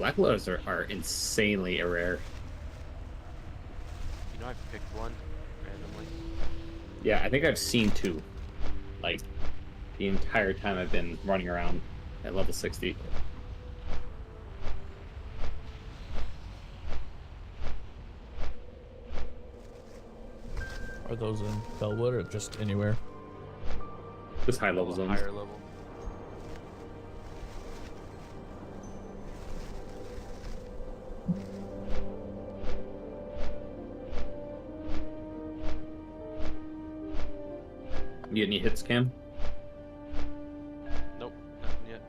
Black Lotus are insanely rare. You know, I've picked one randomly. Yeah, I think I've seen two, like, the entire time I've been running around at level 60. Are those in Bellwood or just anywhere? Just high level A zones. higher level. You get any hits, Cam? Nope, nothing yet.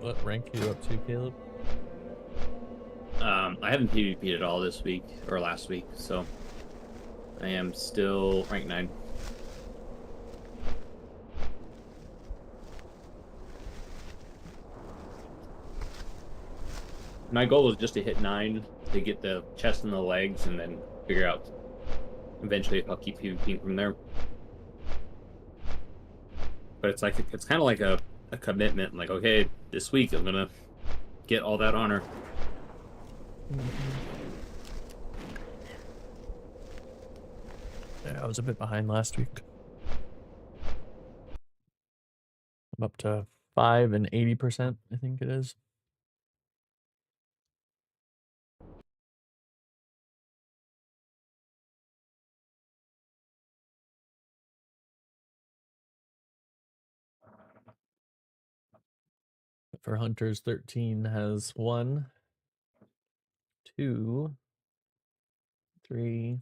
What rank are you up to, Caleb? I haven't PvP'd at all this week or last week, so I am still rank 9. My goal was just to hit 9 to get the chest and the legs, and then figure out eventually if I'll keep PvPing from there. But it's like it's kind of like a commitment. Like, okay, this week I'm gonna get all that honor. Yeah, I was a bit behind last week. I'm up to 5 and 80%, I think it is. For Hunters, 13 has 1, 2, 3,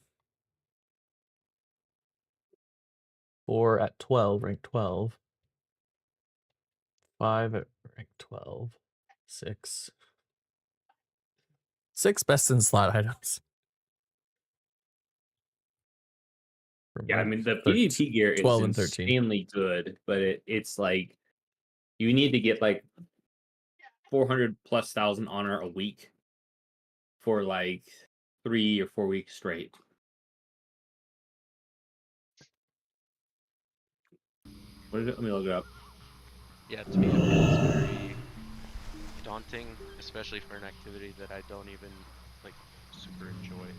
4 at 12, rank 12. 5 at rank 12. 6 best in slot items. For Yeah, I month mean the 13, PvP gear is 12 and 13. insanely good, but it's like you need to get like 400,000+ honor a week for like 3 or 4 weeks straight. What is it? Let me look it up. Yeah, to me it feels very daunting, especially for an activity that I don't even like super enjoy.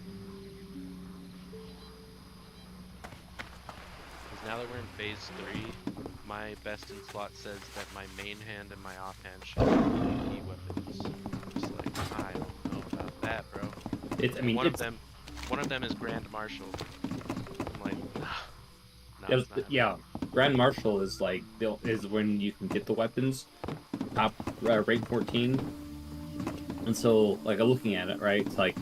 Because now that we're in phase 3, my best in slot says that my main hand and my offhand should be key weapons. I'm just like, I don't know about that, bro. It's, I And mean, one it's, of them is Grand Marshal. I'm like, no, yeah, it's not happening. yeah. Grand Marshal is like is when you can get the weapons top rank 14, and so like I'm looking at it, right? It's like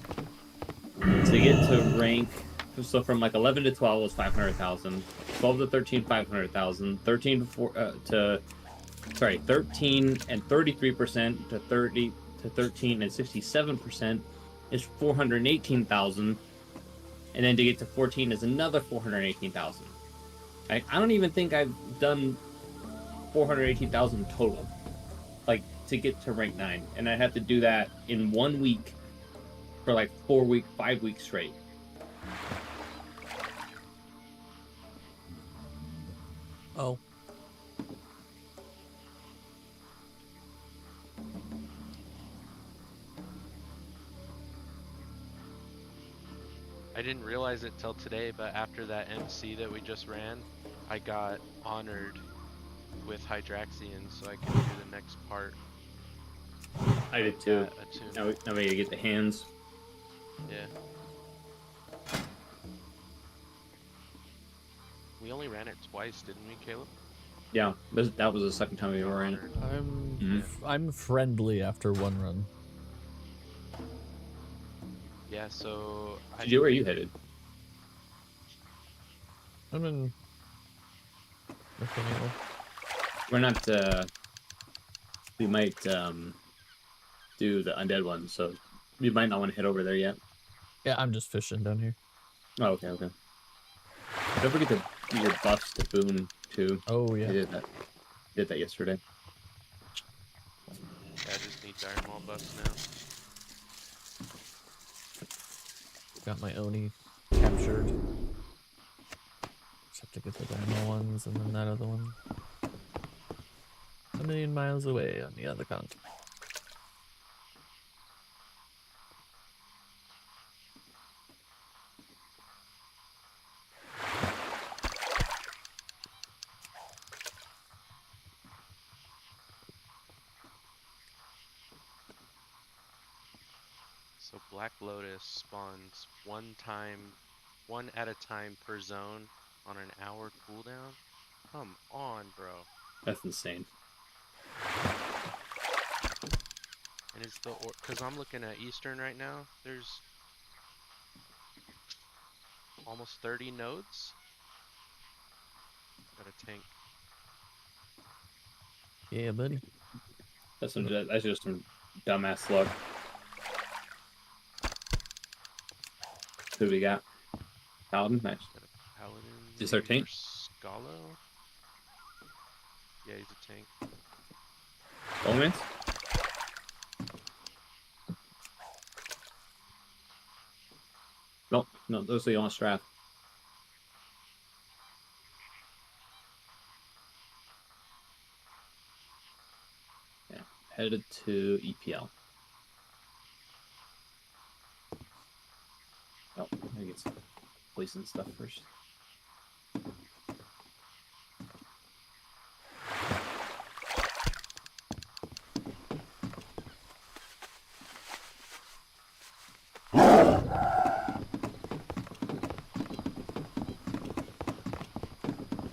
to get to rank, so from like 11 to 12 was 500,000, 12 to 13 500,000, 13 to 4 to sorry 13 and 33% to 30 to 13 and 67% is 418,000, and then to get to 14 is another 418,000. I don't even think I've done 418,000 total, like to get to rank 9, and I have to do that in 1 week for like 5 weeks straight. Oh. I didn't realize it till today, but after that MC that we just ran, I got honored with Hydraxian, so I can do the next part. I did too. Attune. Now we gotta get the hands. Yeah. We only ran it twice, didn't we, Caleb? Yeah, that was the second time we were in it. I'm friendly after one run. Yeah, so Where are you headed? I'm in. We're not. We might do the undead one. So You might not want to head over there yet. Yeah, I'm just fishing down here. Oh, okay, okay. Don't forget to do your buffs to Boone too. Oh I yeah. did that yesterday. Yeah, I just need Dire Maul buffs now. Got my Oni captured. Just have to get the dynamo ones and then that other one. 1,000,000 miles away on the other continent. So Black Lotus spawns one at a time per zone on an hour cooldown. Come on, bro. That's insane. And it's the because I'm looking at Eastern right now. There's almost 30 nodes. Got a tank. Yeah, buddy. That's just some dumbass luck. Who we got? Paladin? Nice. Got a paladin. Is our tank? Scalo? Yeah, he's a tank. Bowmans? Nope, no, those are the only strat. Yeah, headed to EPL. Oh, I get some police and stuff first.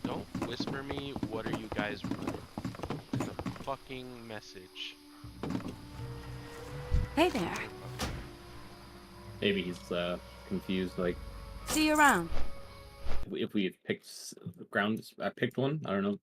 Don't whisper me, what are you guys running? It's a fucking message. Hey there. Maybe he's confused. Like, See you around. if we had picked ground, I picked one. I don't know.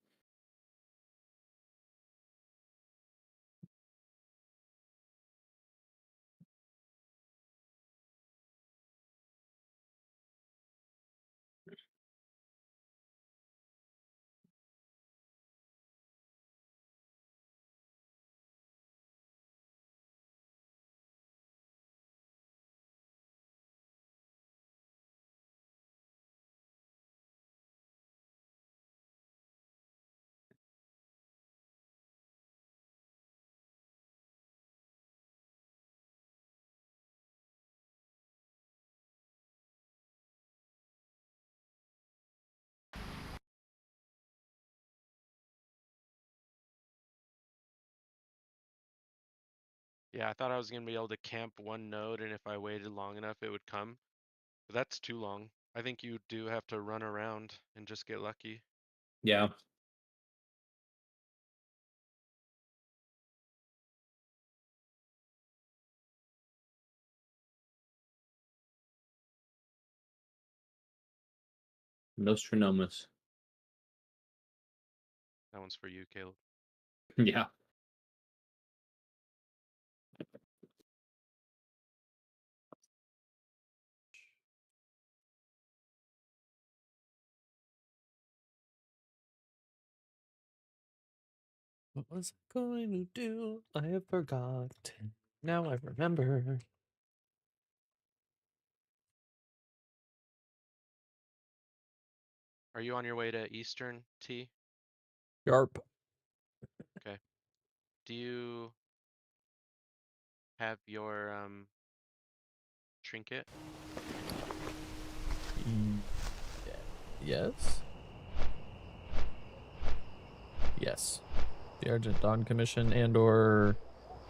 Yeah, I thought I was gonna be able to camp one node, and if I waited long enough, it would come. But that's too long. I think you do have to run around and just get lucky. Yeah. Nostradamus. That one's for you, Caleb. Yeah. What was I going to do? I have forgotten. Now I remember. Are you on your way to Eastern, T? Yarp. Okay. Do you have your trinket? Yes. Yes. The Argent Dawn Commission and/or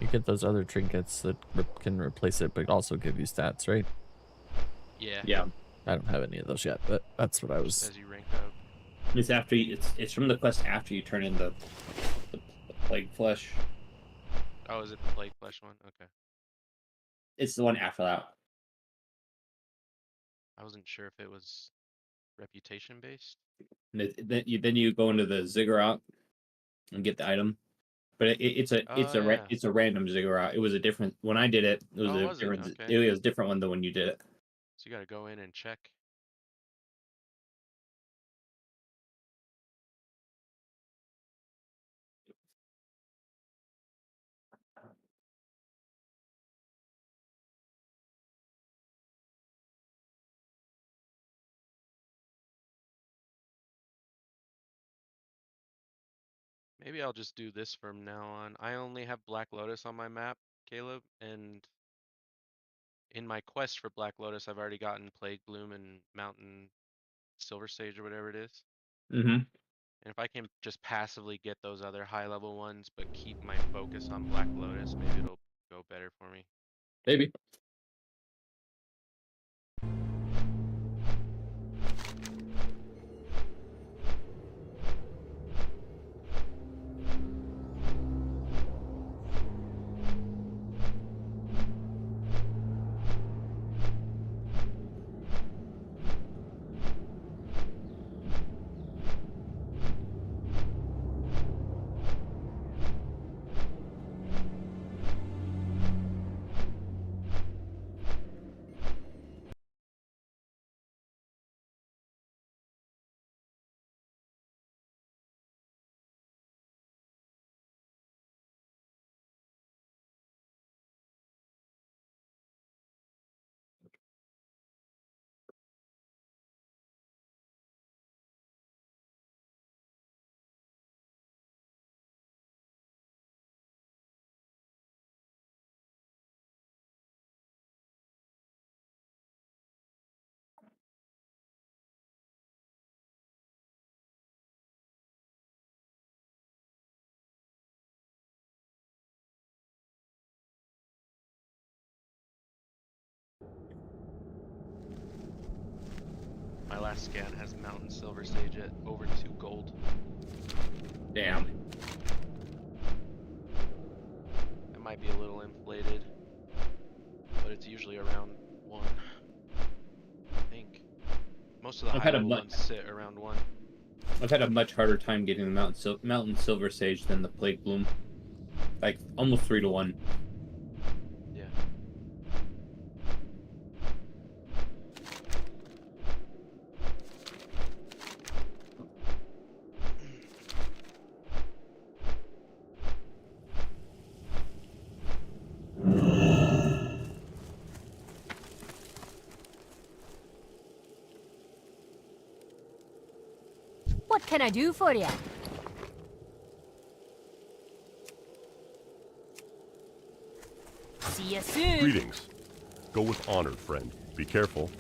you get those other trinkets that can replace it, but also give you stats, right? Yeah. Yeah. I don't have any of those yet, but that's what I was. Just as you rank up. It's after you, it's from the quest after you turn in the plague flesh. Oh, is it the plague flesh one? Okay. It's the one after that. I wasn't sure if it was reputation based. And then you go into the ziggurat and get the item. but Oh yeah. it's a random ziggurat. It was a different when I did it. It was Oh, a was it? different Okay. it was a different one than when you did it. So you gotta go in and check. Maybe I'll just do this from now on. I only have Black Lotus on my map, Caleb, and in my quest for Black Lotus, I've already gotten Plague Bloom and Mountain Silver Sage or whatever it is. Mm-hmm. And if I can just passively get those other high level ones, but keep my focus on Black Lotus, maybe it'll go better for me. Maybe. My last scan has Mountain Silver Sage at over 2 gold. Damn. That might be a little inflated, but it's usually around 1. I think. Most of the I've high had a level mu- ones sit around 1. I've had a much harder time getting the Mountain Silver Sage than the Plague Bloom. Like almost 3 to 1. Yeah. What can I do for you? See you soon. Greetings. Go with honor, friend. Be careful.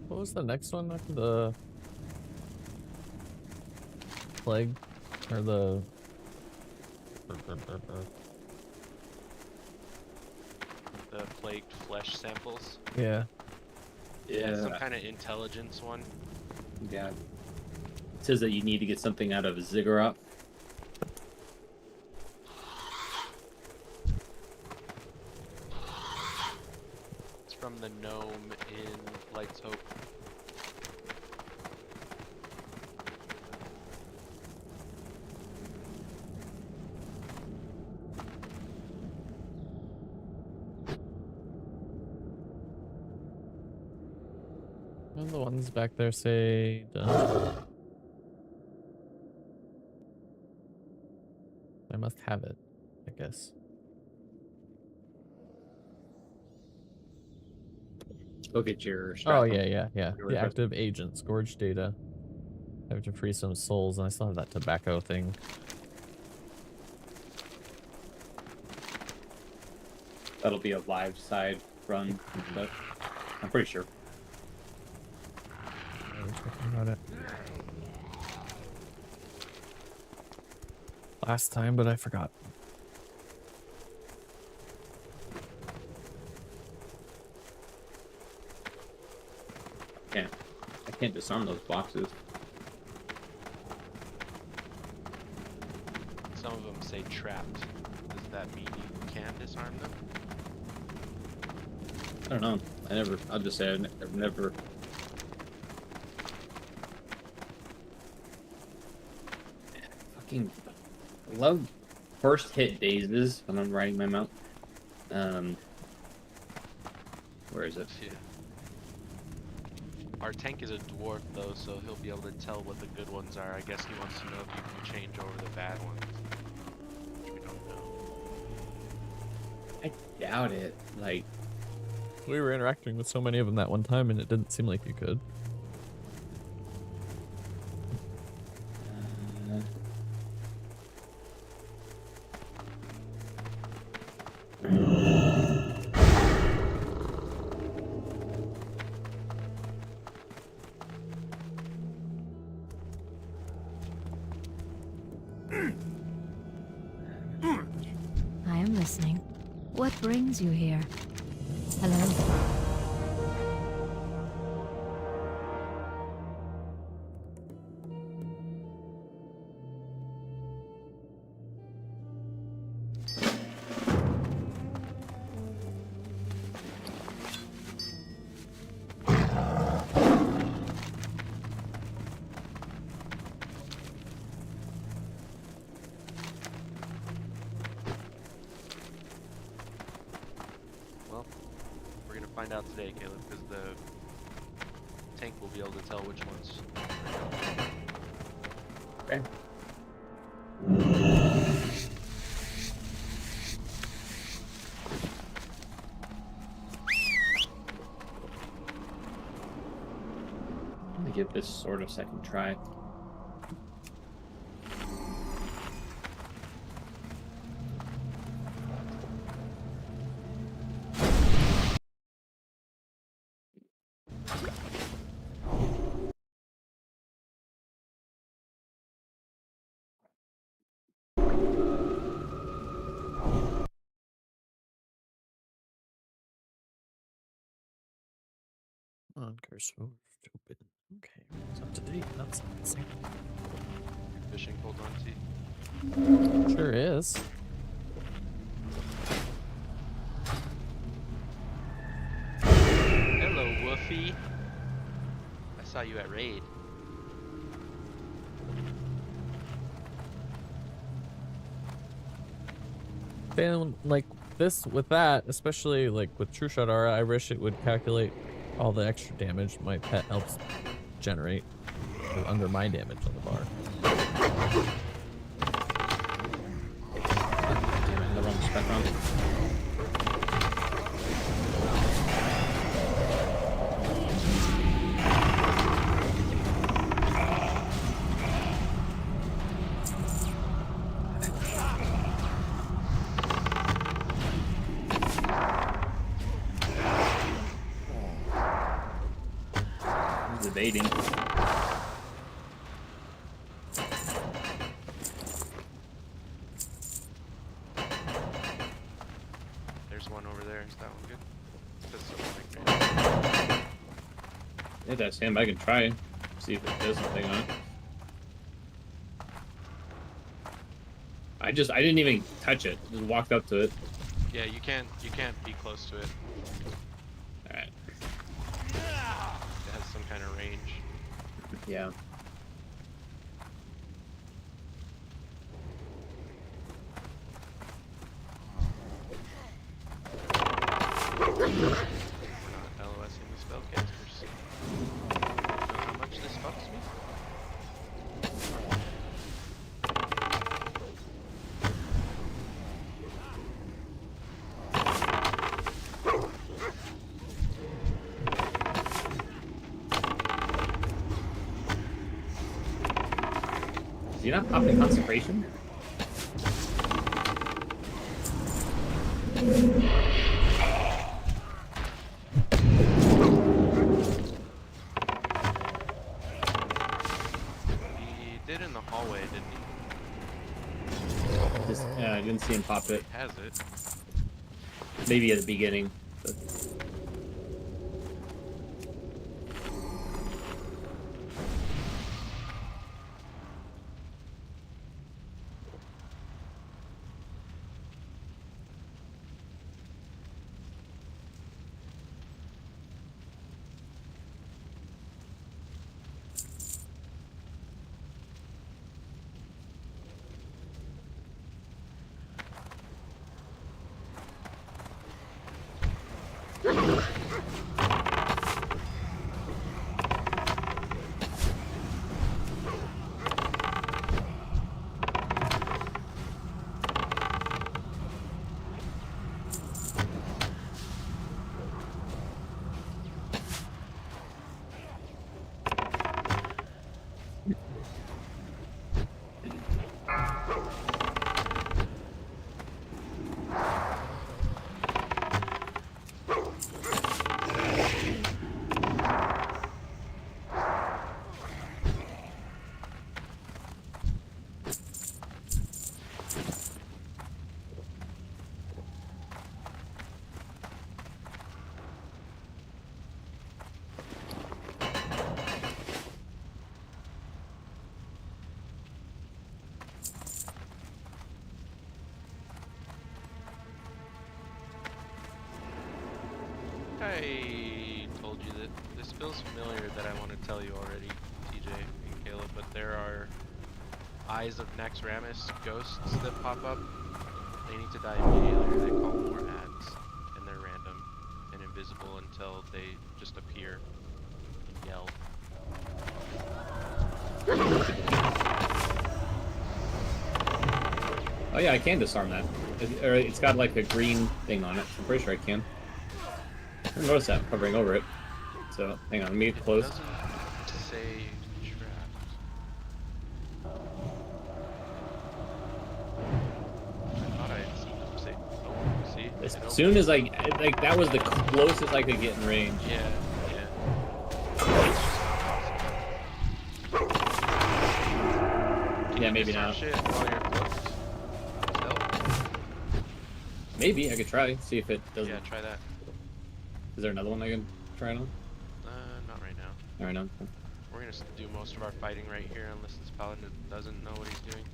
What was the next one after the plague or the The plagued flesh samples. yeah? Some kind of intelligence one. Yeah. It says that you need to get something out of a ziggurat. It's from the gnome in Light's Hope. And the ones back there say done. I must have it, I guess. Go get your Oh strap. yeah. Your The request. active agent, Scourge data. I have to free some souls, and I still have that tobacco thing. That'll be a live side run, but I'm pretty sure. I was checking about it last time, but I forgot. can't disarm those boxes. Some of them say trapped. Does that mean you can disarm them? I don't know. I'll just say I've never. Fucking love first hit dazes when I'm riding my mount. Where is it? Yeah. Our tank is a dwarf though, so he'll be able to tell what the good ones are. I guess he wants to know if you can change over the bad ones. Which we don't know. I doubt it. Like, We were interacting with so many of them that one time, and it didn't seem like you could. I am listening. What brings you here? Hello? Well, we're gonna find out today, Caleb, because the tank will be able to tell which ones. okay. Let me give this sword a second try. On cursor open. Okay, it's up to date. That's insane. Fishing hold on to. Sure is. Hello, Woofy. I saw you at raid. And like this with that, especially like with True Shot Aura, I wish it would calculate all the extra damage my pet helps generate under my damage on the bar. Damn it, the wrong spec wrong. He's evading. There's one over there. Is that one good? Does something like that. Yeah, that's him. I can try. See if it does something on it. I didn't even touch it. Just walked up to it. Yeah, you can't be close to it. Alright. It has some kind of range. Yeah. We're not LOSing the spellcasters. You know how much this fucks me? Is he not popping concentration? He did in the hallway, didn't he? Just, I didn't see him pop it. Has it? Maybe at the beginning. But I told you that this feels familiar that I want to tell you already, TJ and Caleb, but there are Eyes of Naxxramas ghosts that pop up. They need to die immediately, they call more ads, and they're random and invisible until they just appear and yell. Oh yeah, I can disarm that. It's got like a green thing on it. So I'm pretty sure I can. I didn't notice that hovering over it. So hang on, let me get close. It doesn't say trapped. I thought I had seen them say. Oh, see? As It soon as opened. like that was the closest I could get in range. Yeah, yeah. It's just not possible. Can Yeah, you maybe disarm not. shit while you're close? Still? Maybe I could try, see if it doesn't. Yeah, try that. Is there another one I can try on? Not right now. All right, no. We're gonna do most of our fighting right here unless this paladin doesn't know what he's doing.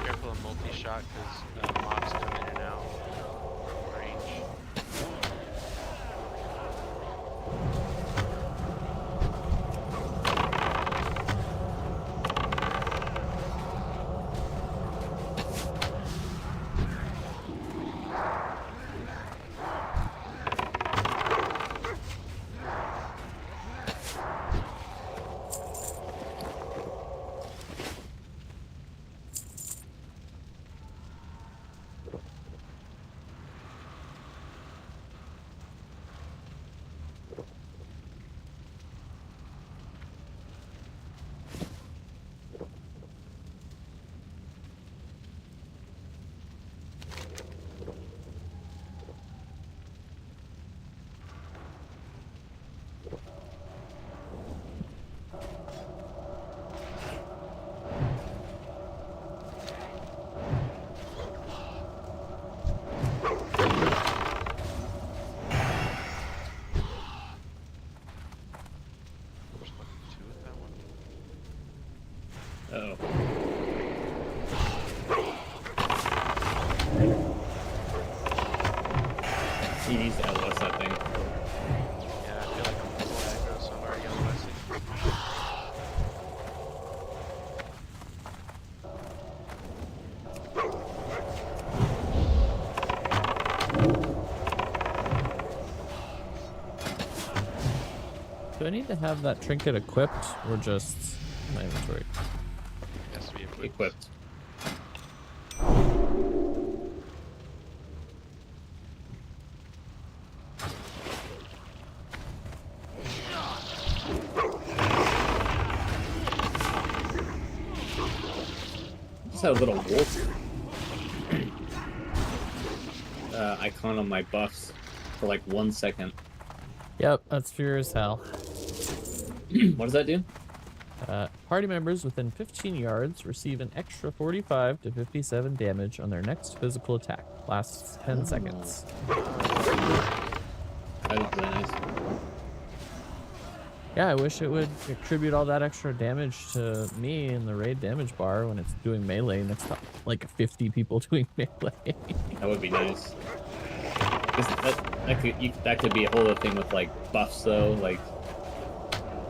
Careful of multi-shot because mobs come in and out of range. Uh-oh. He needs to LS that thing. Yeah, I feel like I'm full aggro, so I'm already on blessing. Do I need to have that trinket equipped or just in my inventory? It has to be equipped. Equipped. Just had a little wolf icon on my buffs for like 1 second. Yep, that's fear as hell. What does that do? Party members within 15 yards receive an extra 45 to 57 damage on their next physical attack. Lasts 10 seconds. That was really nice. Yeah, I wish it would attribute all that extra damage to me in the raid damage bar when it's doing melee next to like 50 people doing melee. That would be nice. That could be a whole other thing with like buffs though, like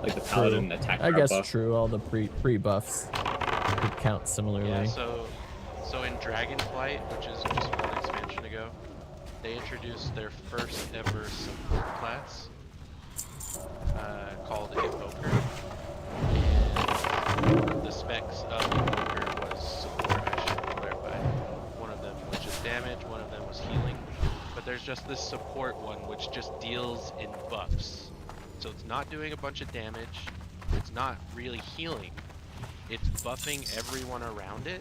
the paladin attack. I guess buff. true. All the pre buffs could count similarly. Yeah, so in Dragonflight, which is just one expansion ago, they introduced their first ever support class called Invoker. And the specs of Invoker was support, I should clarify. One of them was just damage, one of them was healing. But there's just this support one which just deals in buffs. So it's not doing a bunch of damage, it's not really healing, it's buffing everyone around it,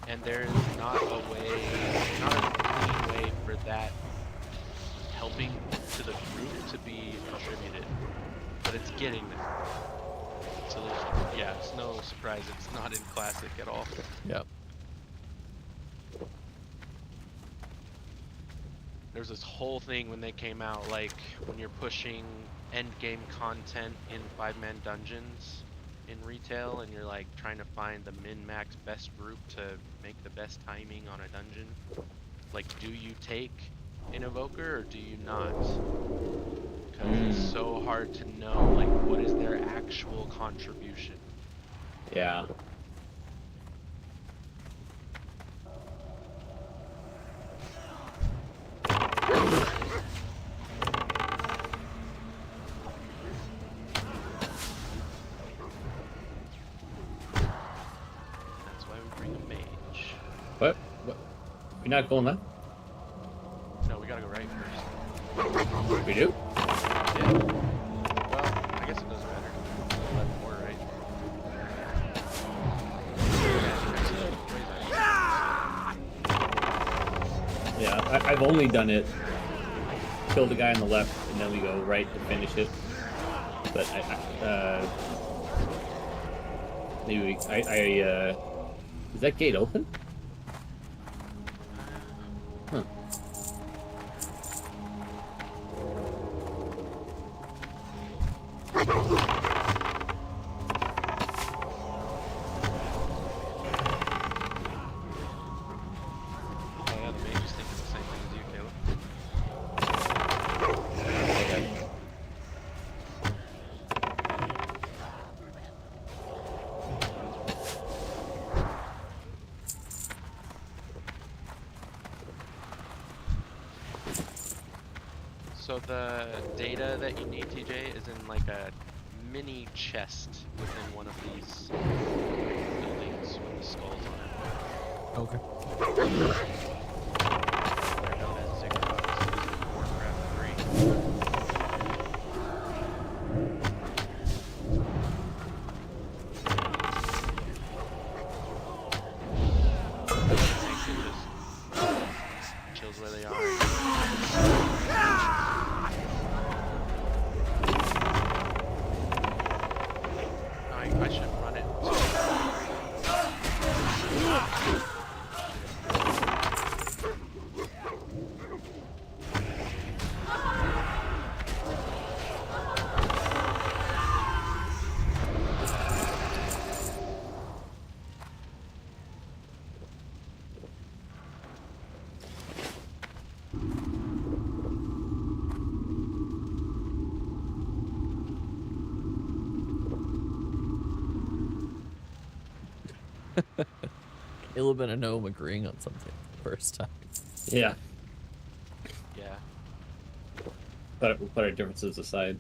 and there's not a clean way for that helping to the group to be contributed, but it's getting there. So yeah, it's no surprise it's not in Classic at all. Yep. There's this whole thing when they came out, like when you're pushing end game content in 5-man dungeons, in retail and you're like trying to find the min-max best group to make the best timing on a dungeon, like, do you take an evoker or do you not? Because it's so hard to know, like, what is their actual contribution. Yeah. That's why we bring a mage. What? We're not going left? No, we gotta go right first. We do? Yeah. Well, I guess it doesn't matter. Left or right. Yeah, I've only done it. Kill the guy on the left, and then we go right to finish it. But maybe is that gate open? Huh. Oh yeah, the mage is thinking the same thing as you, Caleb. Okay. So the data that you need, TJ, is in like a mini chest within one of these buildings with the skulls on it. Okay. They're known as ziggurats in Warcraft 3. Just chills where they are. I should run it. Caleb and a gnome agreeing on something for the first time. Yeah. Yeah. We'll put our differences aside.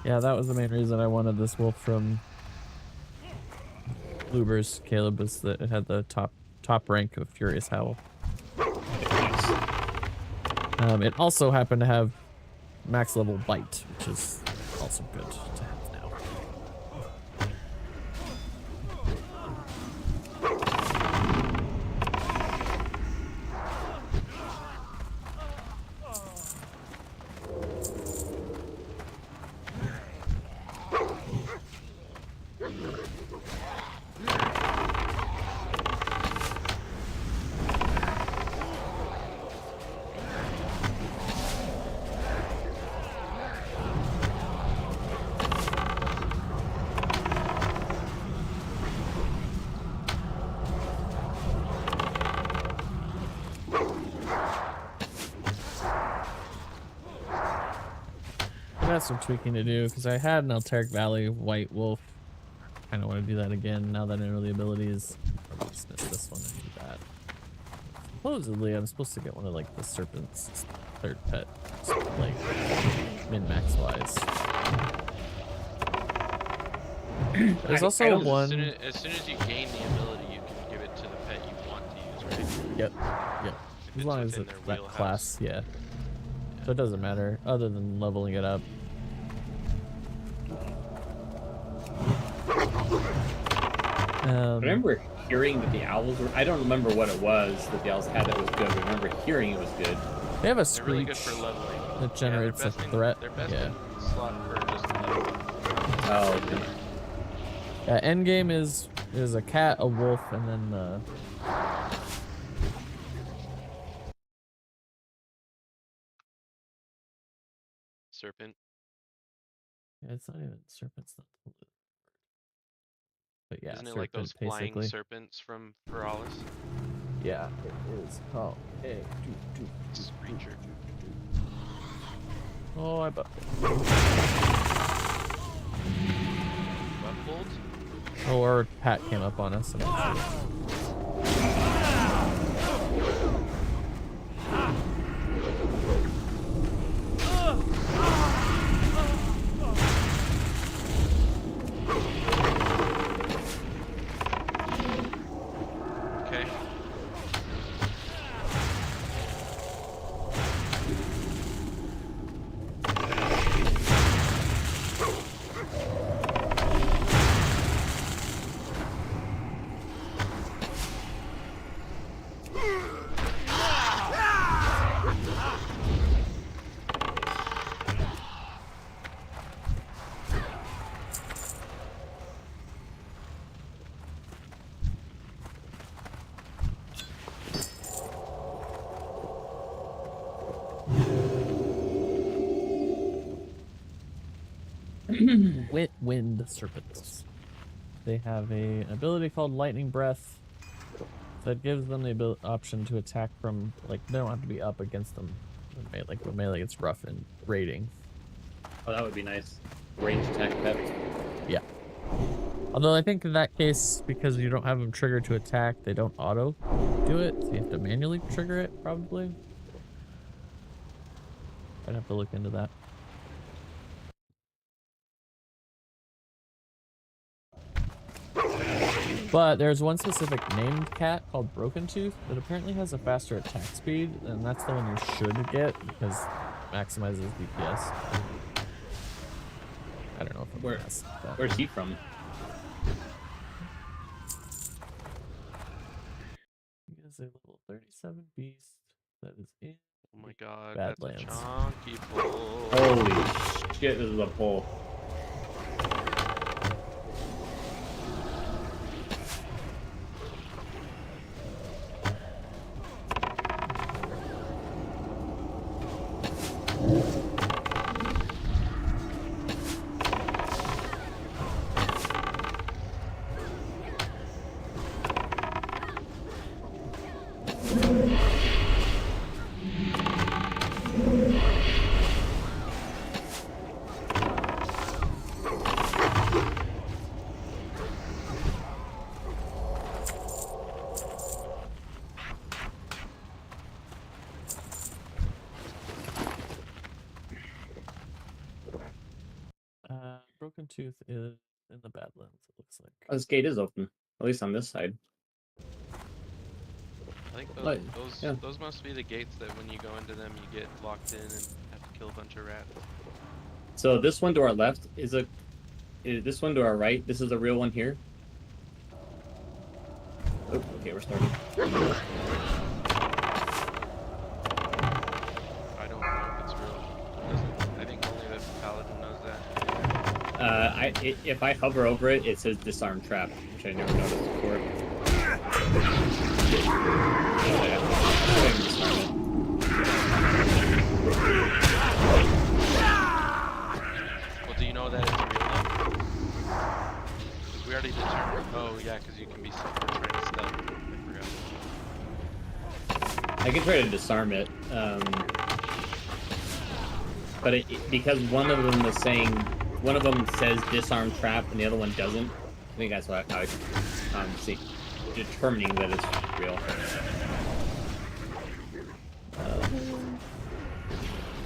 Yeah, that was the main reason I wanted this wolf from Lubers. Caleb was that it had the top rank of Furious Howl. It also happened to have max level bite, which is also good to have now. I got some tweaking to do because I had an Alteric Valley White Wolf. Kind of want to do that again now that I know the abilities. I'll dismiss this one and do that. Supposedly, I'm supposed to get one of like the Serpent's third pet, like min-max wise. There's also one. As soon as you gain the ability, you can give it to the pet you want to use, right? Yep. If As it's long as within it's their that wheelhouse. class, yeah. So it doesn't matter other than leveling it up. I remember hearing that the owls were. I don't remember what it was that the owls had that was good. I remember hearing it was good. They have a They're really good screech for leveling. that generates a threat. They're best Yeah. in slot for just leveling. Oh, okay. Yeah, end game is a cat, a wolf, and then Serpent. yeah, it's not even serpent's not the word. But yeah, Isn't it serpent like those flying basically. serpents from Feralis? Yeah, it is. Oh, hey, Screecher. Oh, I buffed it. Buffled? Oh, our Pat came up on us. And Okay. wind serpents. They have an ability called Lightning Breath that gives them the option to attack from, like, they don't have to be up against them. Like with melee, it's rough and raiding. Oh, that would be nice. Range attack pet. Yeah. Although I think in that case, because you don't have them triggered to attack, they don't auto do it. So you have to manually trigger it, probably. I'd have to look into that. But there's one specific named cat called Broken Tooth that apparently has a faster attack speed, and that's the one you should get because it maximizes DPS. I don't know if I'm Where- guess, but Where's he from? he is a level 37 beast that is in. Oh my god, that's a Badlands. chunky pull. Holy shit, this is a pull. Broken Tooth is in the Badlands, it looks like. Oh, this gate is open. At least on this side. I think Like, yeah. those must be the gates that when you go into them you get locked in and have to kill a bunch of rats. So this one to our left is this one to our right. This is a real one here. Oh, okay, we're starting. I don't know if it's real. I think only the paladin knows that. If I hover over it, it says disarm trap, which I never noticed before. Oh, yeah. Go ahead and disarm it. Well, do you know that it's real though? 'Cause we already determined. Oh yeah, because you can be we're trying to stealth. I forgot. I can try to disarm it, but because one of them is saying, one of them says disarm trap and the other one doesn't. I think that's how I'm determining that it's real.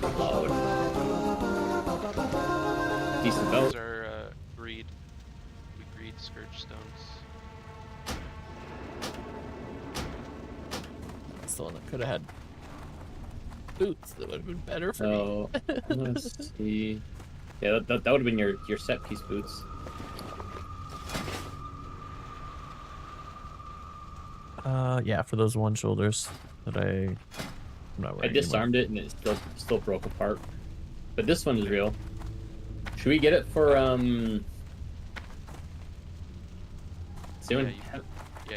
Load. Decent Those boat. are greed. We greed scourge stones. That's the one that could have had boots that would have been better for me. So let's see. Yeah, that would have been your set piece boots. Yeah, for those one shoulders that I I'm not I wearing disarmed it and it still broke apart. But this one is real. Should we get it for See Yeah, when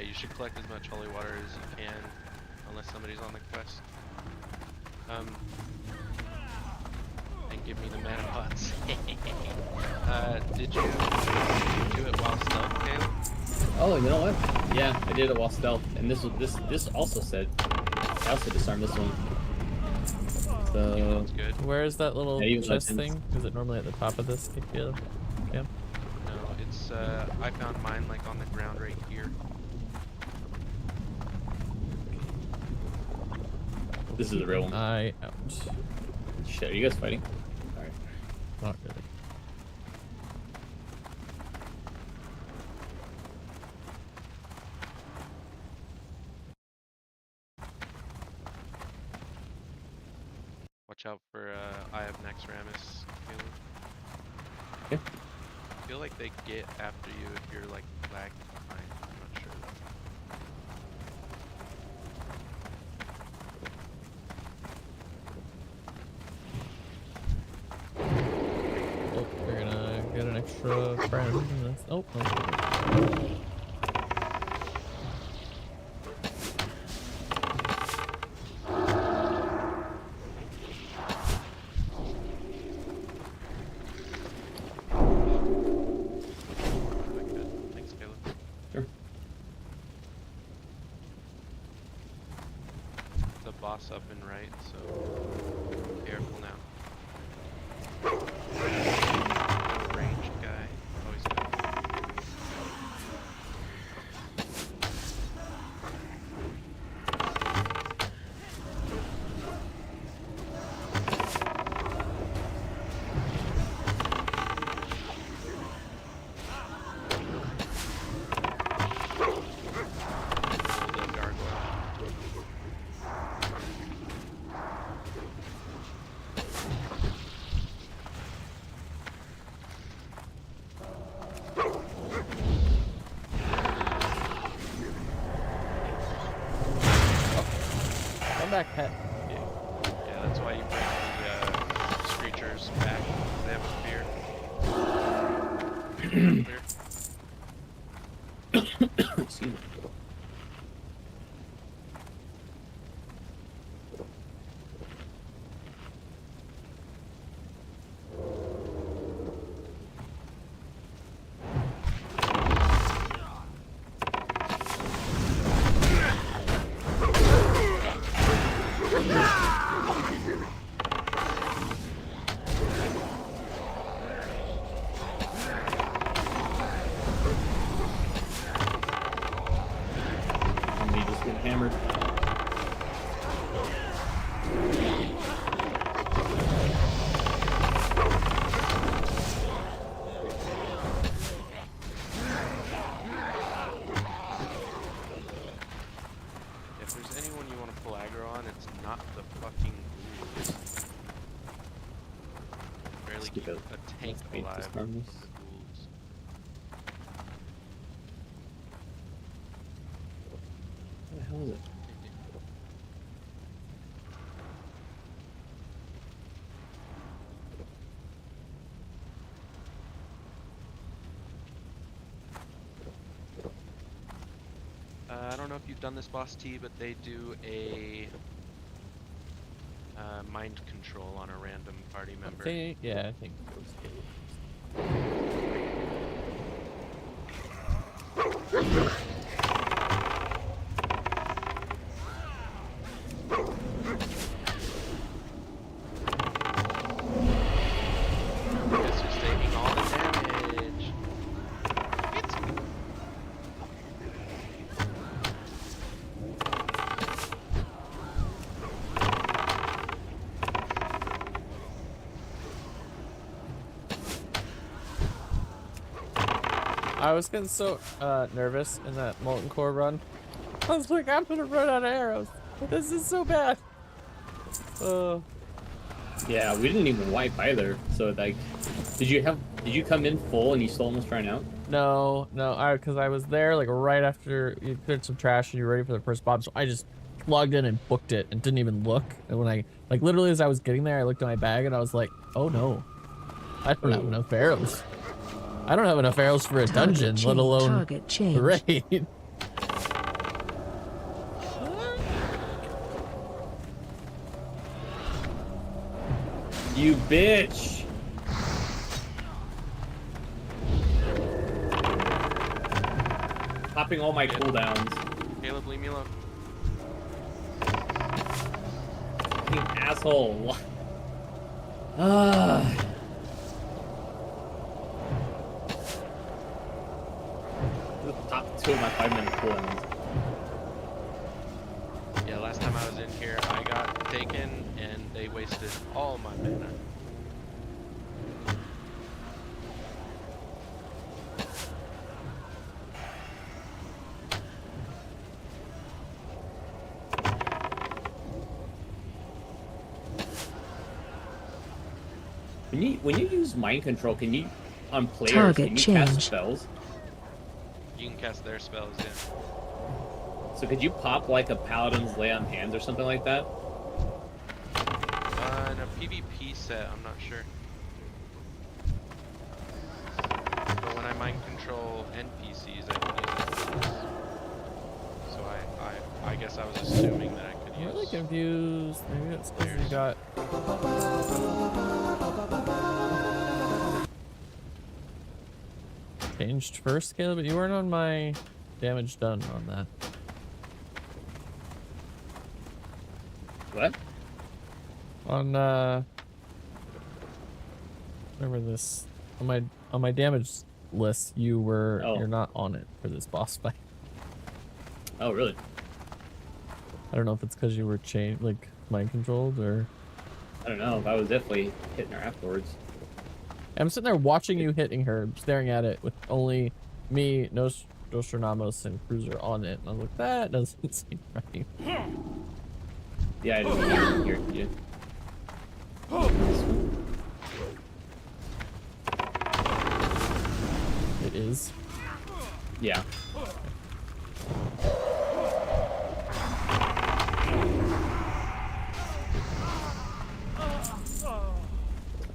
you should collect as much holy water as you can, unless somebody's on the quest. And give me the mana pots. Did you do it while stealth, Caleb? Oh, you know what? Yeah, I did it while stealth, and this also said I also disarmed this one. So That's good. Where is that little Yeah, you chest legends. thing? Is it normally at the top of this camp? No, it's I found mine like on the ground right here. this is a real one. I out. Shit, are you guys fighting? Alright. Not really. Watch out for Eye of Naxxramas, Caleb. Yeah. I feel like they get after you if you're like lagging behind. I'm not sure. Oh, we're gonna get an extra friend in this. Oh, no. Quite good. Thanks, Caleb. Sure. The boss up and right, so careful now. Ranged guy, always good. Hold the gargoyle. Come back, pet. Yeah, that's why you bring the screechers back. They have a fear. Clear. Excuse me. And we just get hammered. If there's anyone you want to pull aggro on, it's not the fucking ghouls. Barely Let's keep keep it. a tank Let's alive. disarm The this. ghouls. What the hell is it? I don't know if you've done this, Boss T, but they do a mind control on a random party member. Yeah, I think it was Caleb. Guess who's taking all the damage? It's me. I was getting so nervous in that molten core run. I was like, I'm gonna run out of arrows. This is so bad. Yeah, we didn't even wipe either. So like, did you come in full and you still almost ran out? No, because I was there like right after you cleared some trash and you were ready for the first bomb, so I just like logged in and booked it and didn't even look. And when I like literally as I was getting there, I looked at my bag and I was like, oh no, I don't have enough arrows. I don't have enough arrows for a dungeon, let alone target change. a raid. You bitch! Popping all my cooldowns. Caleb, leave me alone. Fucking asshole. Ah. The top 2 of my 5-minute cooldowns. Yeah, last time I was in here, I got taken and they wasted all my mana. When you use mind control, can you on players Target can you cast change. spells? You can cast their spells, yeah. So could you pop like a paladin's lay on hands or something like that? In a PvP set, I'm not sure. But when I mind control NPCs, I can use that. So I guess I was assuming that I could I'm use. really confused. Maybe it's because you got. Changed first scale, but you weren't on my damage done on that. What? On remember this on my damage list, you're not on it for this boss fight. Oh really? I don't know if it's because you were like mind controlled or. I don't know. I was definitely hitting her afterwards. I'm sitting there watching you hitting her, staring at it with only me, Nostradamus, and Cruiser on it, and I was like, that doesn't seem right. Yeah, I didn't hear you. It is. Yeah.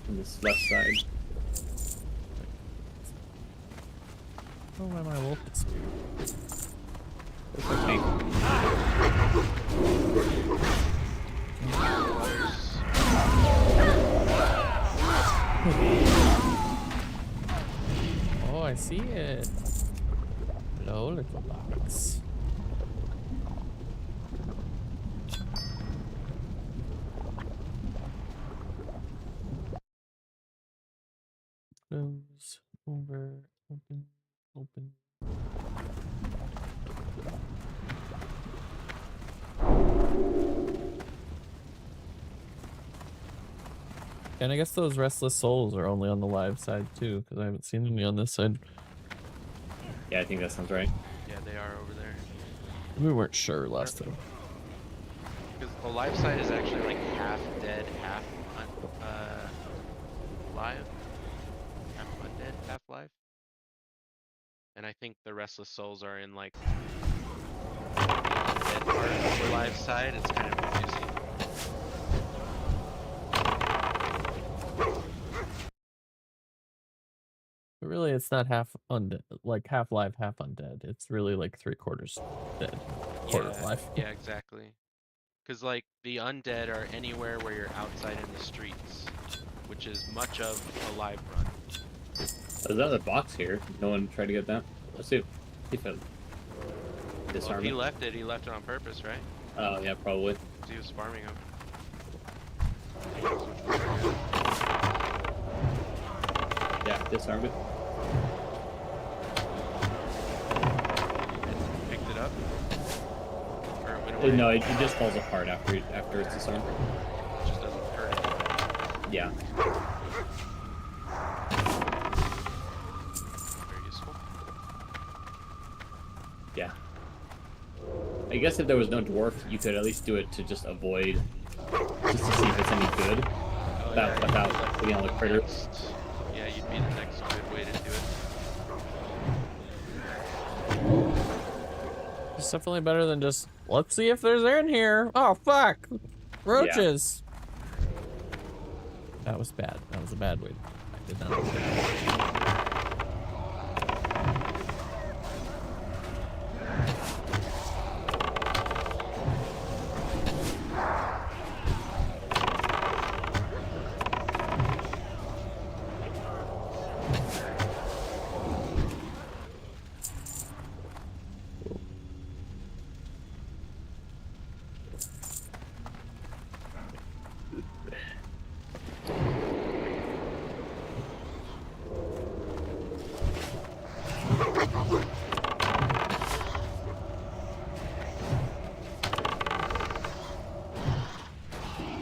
On this left side. Oh, why am I wolf this way? Looks like tank. Oh, I see it. Hello, little box. Close, over, open, open. And I guess those restless souls are only on the live side too, because I haven't seen any on this side. Yeah, I think that sounds right. Yeah, they are over there. We weren't sure last time. Because the live side is actually like half dead, half live. Half undead, half live. And I think the restless souls are in like the dead part of the live side. It's kind of confusing. But really, it's not half undead, like half live, half undead. It's really like 3/4 dead, quarter life. Yeah, exactly. Because like the undead are anywhere where you're outside in the streets, which is much of a live run. There's another box here. No one tried to get that. Let's see if it disarm Well, he it. left it. He left it on purpose, right? Oh yeah, probably. 'Cause he was farming them. Yeah, disarm it. And picked it up. Or it went away. No, it just falls apart after it's disarmed. It just doesn't hurt it. Yeah. Very useful. Yeah. I guess if there was no dwarf, you could at least do it to just avoid, just to see if it's any good, Oh, without you'd be putting on the critter. Yeah, you'd be the next good way to do it. It's definitely better than just, let's see if there's air in here. Oh, fuck. Roaches. That was bad. That was a bad way. I did not understand.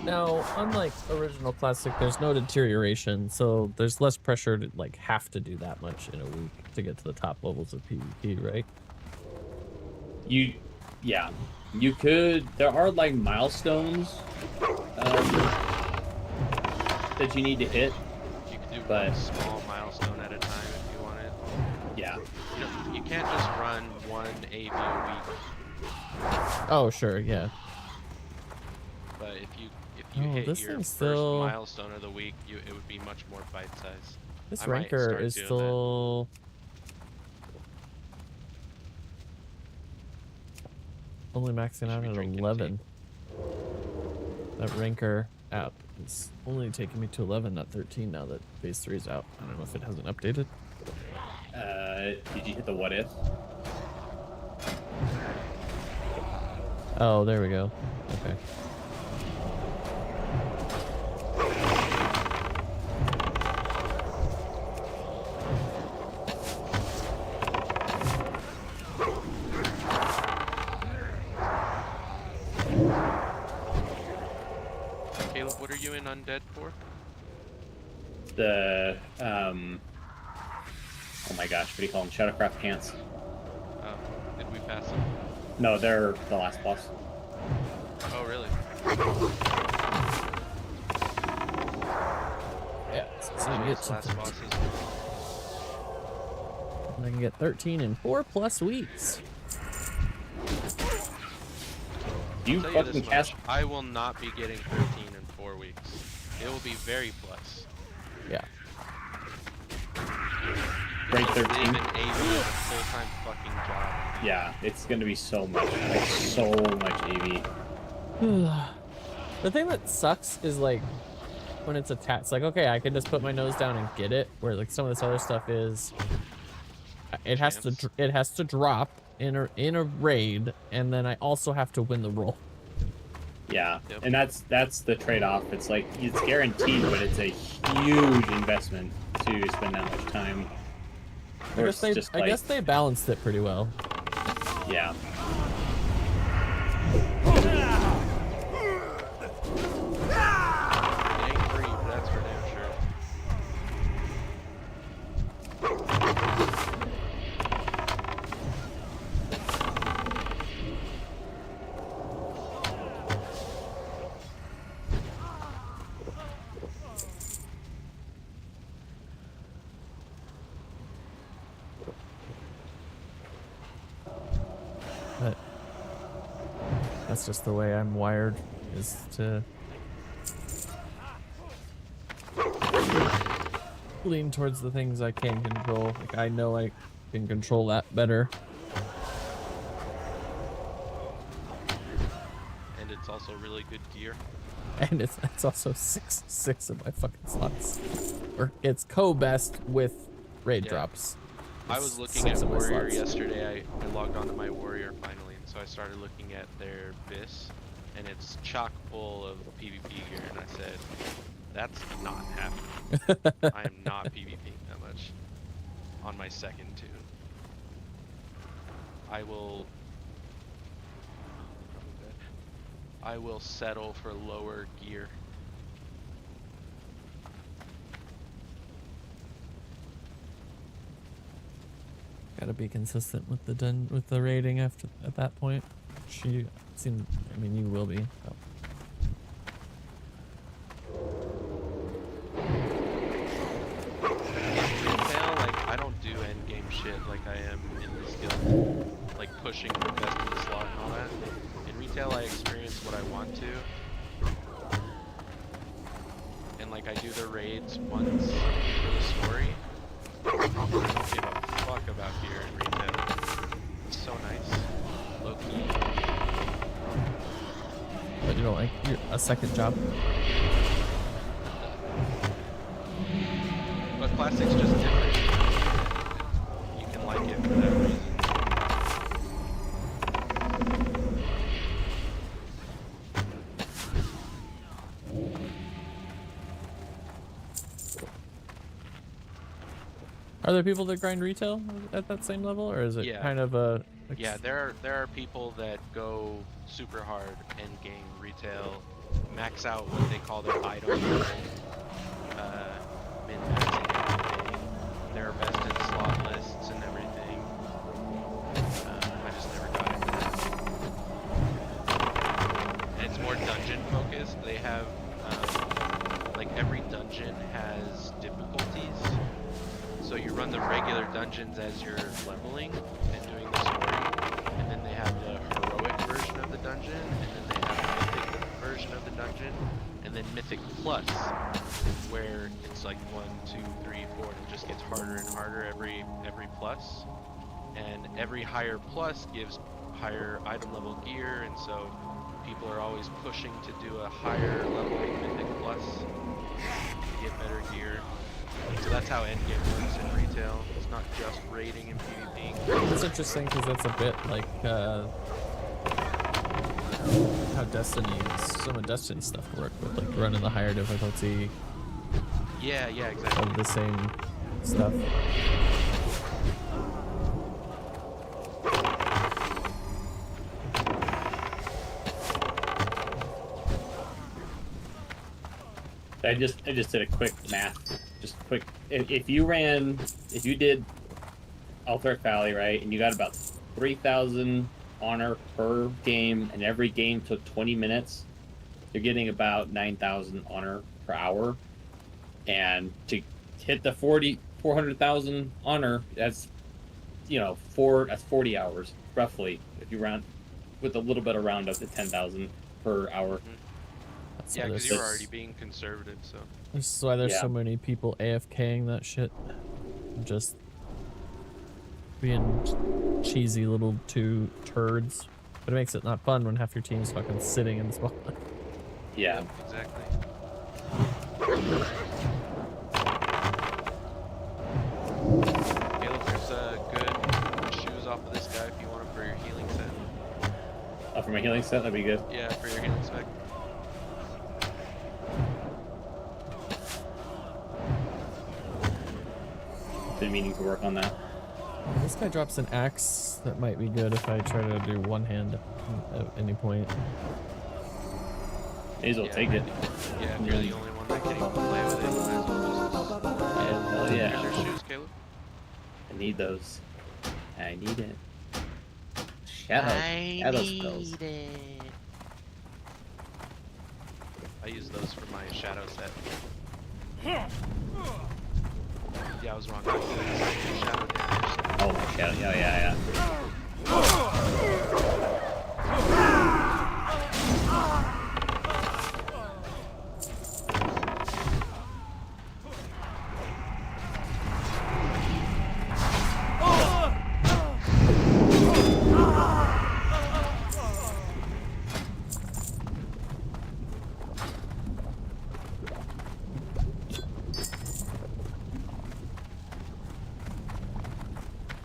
Now, unlike original classic, there's no deterioration, so there's less pressure to like have to do that much in a week to get to the top levels of PvP, right? Yeah, you could. There are like milestones that you need to hit. You can do But- one small milestone at a time if you want it. Yeah, You can't just run one AV a week. Oh, sure, yeah. But if you Oh, hit this your thing's first still- milestone of the week, it would be much more bite-sized. This I might ranker start is doing that. still only maxing out Should be at drinking 11. That ranker app is only taking me to 11, not 13 now that phase 3 is out. I don't know if it hasn't updated. did you hit the what if? Oh, there we go. Okay. Caleb, what are you in Undead for? The oh my gosh, what do you call them? Shadowcraft Cants. Did we pass them? No, they're the last boss. Oh, really? Yeah, so you get Jeez, something. last bosses. And I can get 13 in 4+ weeks. You I'll tell you fucking this cast. much, I will not be getting 13 in 4 weeks. It will be very plus. Yeah. Break I live 13. in AV, a full-time fucking job. Yeah, it's gonna be so much, like so much AV. The thing that sucks is like when it's attached. It's like, okay, I can just put my nose down and get it. Where like some of this other stuff is, it has to drop in a raid, and then I also have to win the roll. Yeah, Yep. and that's the trade-off. It's like it's guaranteed, but it's a huge investment to spend that much time. I guess they Just I guess they balanced it pretty well. yeah. It ain't free, but that's for damn sure. But that's just the way I'm wired, is to lean towards the things I can control. Like I know I can control that better. And it's also really good gear. And it's also six of my fucking slots. Or it's co-best with raid Yeah. drops. I It's was looking 6 at of my Warrior slots. yesterday. I logged onto my Warrior finally, and so I started looking at their BIS, and it's chock full of PvP gear, and I said, that's not happening. I am not PvPing that much on my second tune. I will settle for lower gear. Gotta be consistent with the rating at that point. I mean, you will be. So. In Fail, like, I don't do endgame shit like I am in this guild. like pushing for best in the slot and all that. In retail, I experience what I want to. And like I do the raids once for the story. I don't give a fuck about gear in retail. It's so nice. Low key. But you don't like a second job? But Classic's just different. You can like it for that reason. Are there people that grind retail at that same level, or is it Yeah. kind of a? Yeah, there are people that go super hard end game retail, max out what they call their item level, min-maxing everything. They're best in slot lists and everything. I just never got into that. And it's more dungeon focused. They have like every dungeon has difficulties. So you run the regular dungeons as you're leveling and doing the story, and then they have the heroic version of the dungeon, and then they have the mythic version of the dungeon, and then mythic plus, where it's like 1, 2, 3, 4, and it just gets harder and harder every plus, and every higher plus gives higher item level gear, and so people are always pushing to do a higher level mythic plus to get better gear. So that's how endgame works in retail. It's not just raiding and PvPing. It's interesting because that's a bit like how some of Destiny stuff work with like running the higher difficulty Yeah, exactly. of the same stuff. I just did a quick math. Just quick. If you did Altaric Valley, right, and you got about 3,000 honor per game, and every game took 20 minutes, you're getting about 9,000 honor per hour. And to hit the 400,000 honor, that's 40 hours roughly. If you round with a little bit of round up to 10,000 per hour. That's Yeah, why because there's- you're already being conservative, so. This is why there's Yeah. so many people AFKing that shit. Just being cheesy little two turds. But it makes it not fun when half your team's fucking sitting in the spot. Yeah. Exactly. Caleb, there's good shoes off of this guy if you want them for your healing set. For my healing set, that'd be good. Yeah, for your healing spec. Been meaning to work on that. This guy drops an axe that might be good if I try to do one hand at any point. May as well take it. Yeah, if you're the only one that can even play with it, you might as well just... Hell yeah. Here's your shoes, Caleb. I need those. I need it. Shadow spells. it. I use those for my shadow set. Yeah, I was wrong. I was shadow damage. Oh, shadow. Yeah.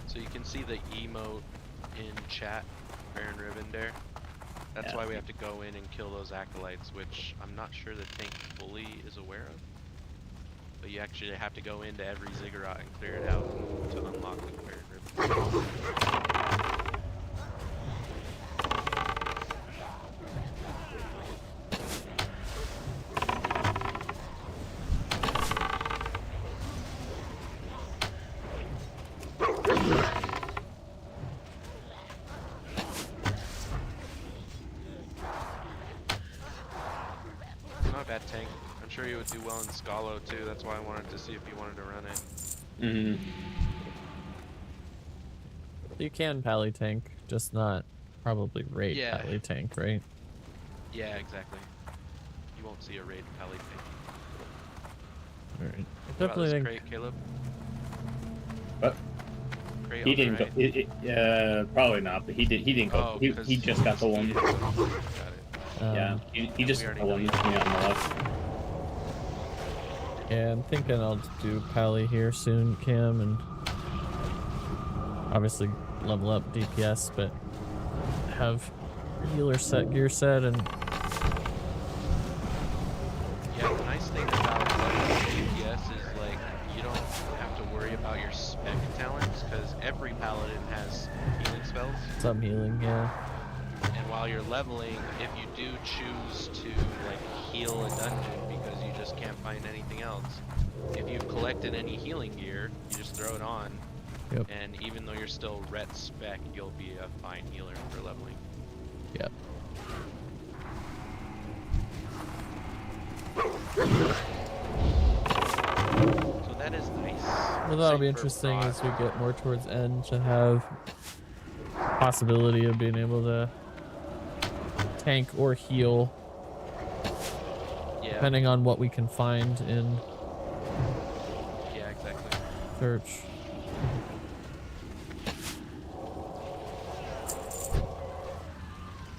So you can see the emote in chat, Baron Ribbon there. That's Yeah. why we have to go in and kill those acolytes, which I'm not sure the tank fully is aware of. But you actually have to go into every ziggurat and clear it out to unlock the Baron Ribbon. Not a bad tank. I'm sure you would do well in Scalo too. That's why I wanted to see if you wanted to run it. Mm-hmm. You can pally tank, just not probably raid Yeah. pally tank, right? Yeah, exactly. You won't see a raid pally tank. All right. What about Definitely this think. crate, Caleb? But Crate he on the didn't right? go. Probably not. But he did. He didn't go. Oh, He just got the one. Got it. Yeah. He just got the one with me on the left. Yeah, I'm thinking I'll do pally here soon, Cam, and obviously level up DPS, but have healer set, gear set, and Yeah, the nice thing about DPS is like you don't have to worry about your spec talents because every paladin has healing spells. some healing, yeah. And while you're leveling, if you do choose to like heal a dungeon because you just can't find anything else, if you've collected any healing gear, you just throw it on. Yep. And even though you're still ret spec, you'll be a fine healer for leveling. Yep. So that is nice. Well, that'll Same be for interesting prot. as we get more towards end to have possibility of being able to tank or heal Yeah. depending on what we can find in Yeah, exactly. search.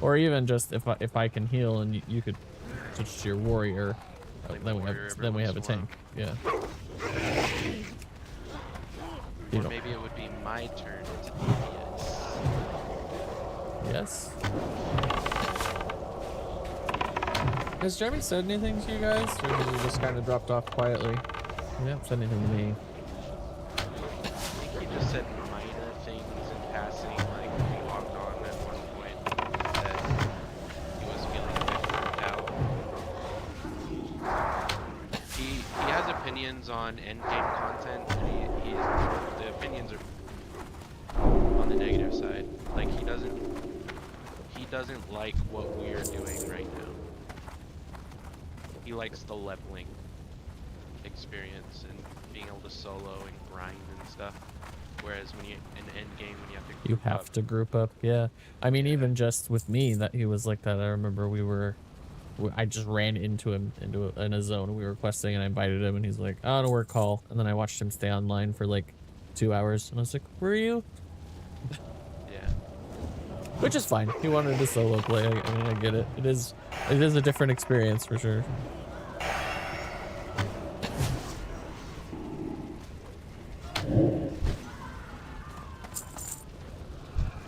Or even just if I can heal and you could switch to your warrior, Like then we warrior have every then we once have a in a while. tank. Yeah. Or You don't- maybe it would be my turn to DPS. Yes. Has Jeremy said anything to you guys, or has he just kind of dropped off quietly? He hasn't said anything to me. I think he just said minor things in passing, like he logged on at one point that he was feeling a bit burnt out. He has opinions on endgame content, and the opinions are on the negative side. Like he doesn't like what we're doing right now. He likes the leveling experience and being able to solo and grind and stuff. Whereas when you in end game when you have to You group have up, to group up, yeah. I mean, Yeah. even just with me, that he was like that. I remember I just ran into him in a zone. We were questing, and I invited him, and he's like, "Oh, no work call." And then I watched him stay online for like 2 hours, and I was like, "Where are you?" yeah. Which is fine. He wanted to solo play. I mean, I get it. It is a different experience for sure.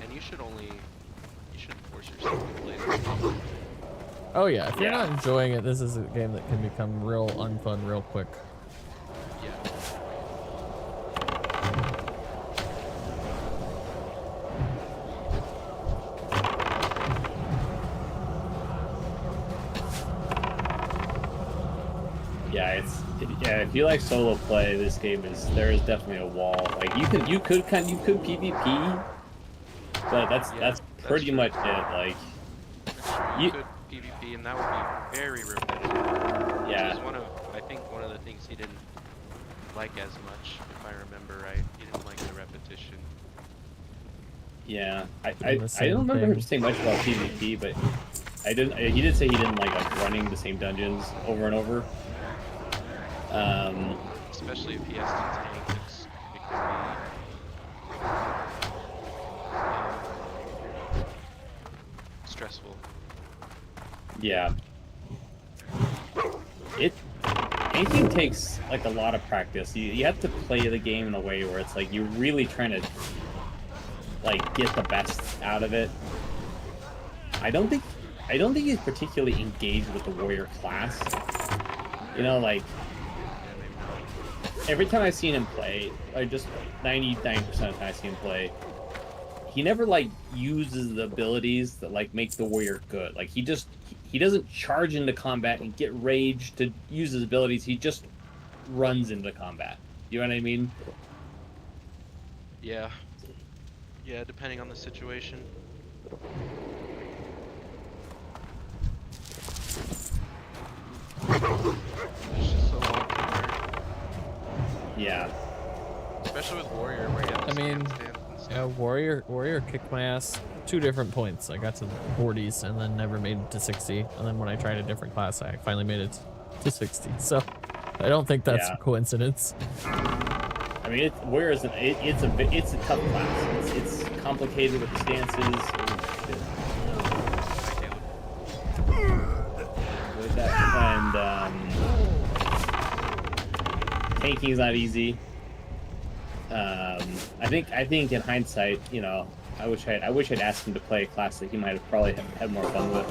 And you shouldn't force yourself to play this game. Oh yeah, if you're Yeah. not enjoying it, this is a game that can become real unfun real quick. Yeah. Yeah, if you like solo play, this game there is definitely a wall. Like you could PvP, but that's That's pretty true. much it. Like That's true. You could PvP, and that would be very repetitive. yeah, Which was I think one of the things he didn't like as much, if I remember right. He didn't like the repetition. yeah. I Doing the don't same remember him thing. saying much about PvP, but he did say he didn't like running the same dungeons over and over. Especially if he has to tank, it can be stressful. Yeah. Anything takes like a lot of practice. You have to play the game in a way where it's like you're really trying to like get the best out of it. I don't think he's particularly engaged with the warrior class. You know, like Yeah, maybe not. every time I've seen him play, like just 99% of the time I see him play, he never like uses the abilities that like make the warrior good. Like he doesn't charge into combat and get rage to use his abilities. He just runs into combat. You know what I mean? Yeah. Yeah, depending on the situation. It's just so long to learn. Yeah. Especially with Warrior, where you have to I mean, stand and stuff. Yeah, warrior kicked my ass 2 different points. I got to 40s and then never made it to 60. And then when I tried a different class, I finally made it to 60. So I don't think that's a coincidence. I mean, it's a tough class. It's complicated with the stances. With that, and tanking's not easy. I think in hindsight, you know, I wish I'd asked him to play a class that he might have probably had more fun with.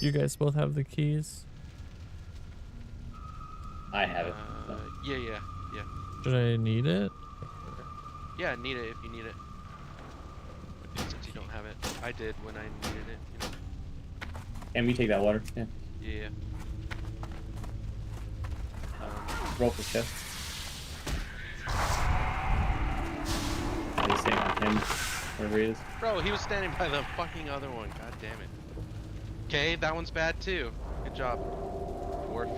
You guys both have the keys? I have it. So. Yeah. Should I need it? Yeah, need it if you need it. Since you don't have it. I did when I needed it, you know. Can we take that water? Yeah. Yeah. Roll for chest. He's staying on him, wherever he is. Bro, he was standing by the fucking other one. God damn it. Okay, that one's bad too. Good job. Dwarf.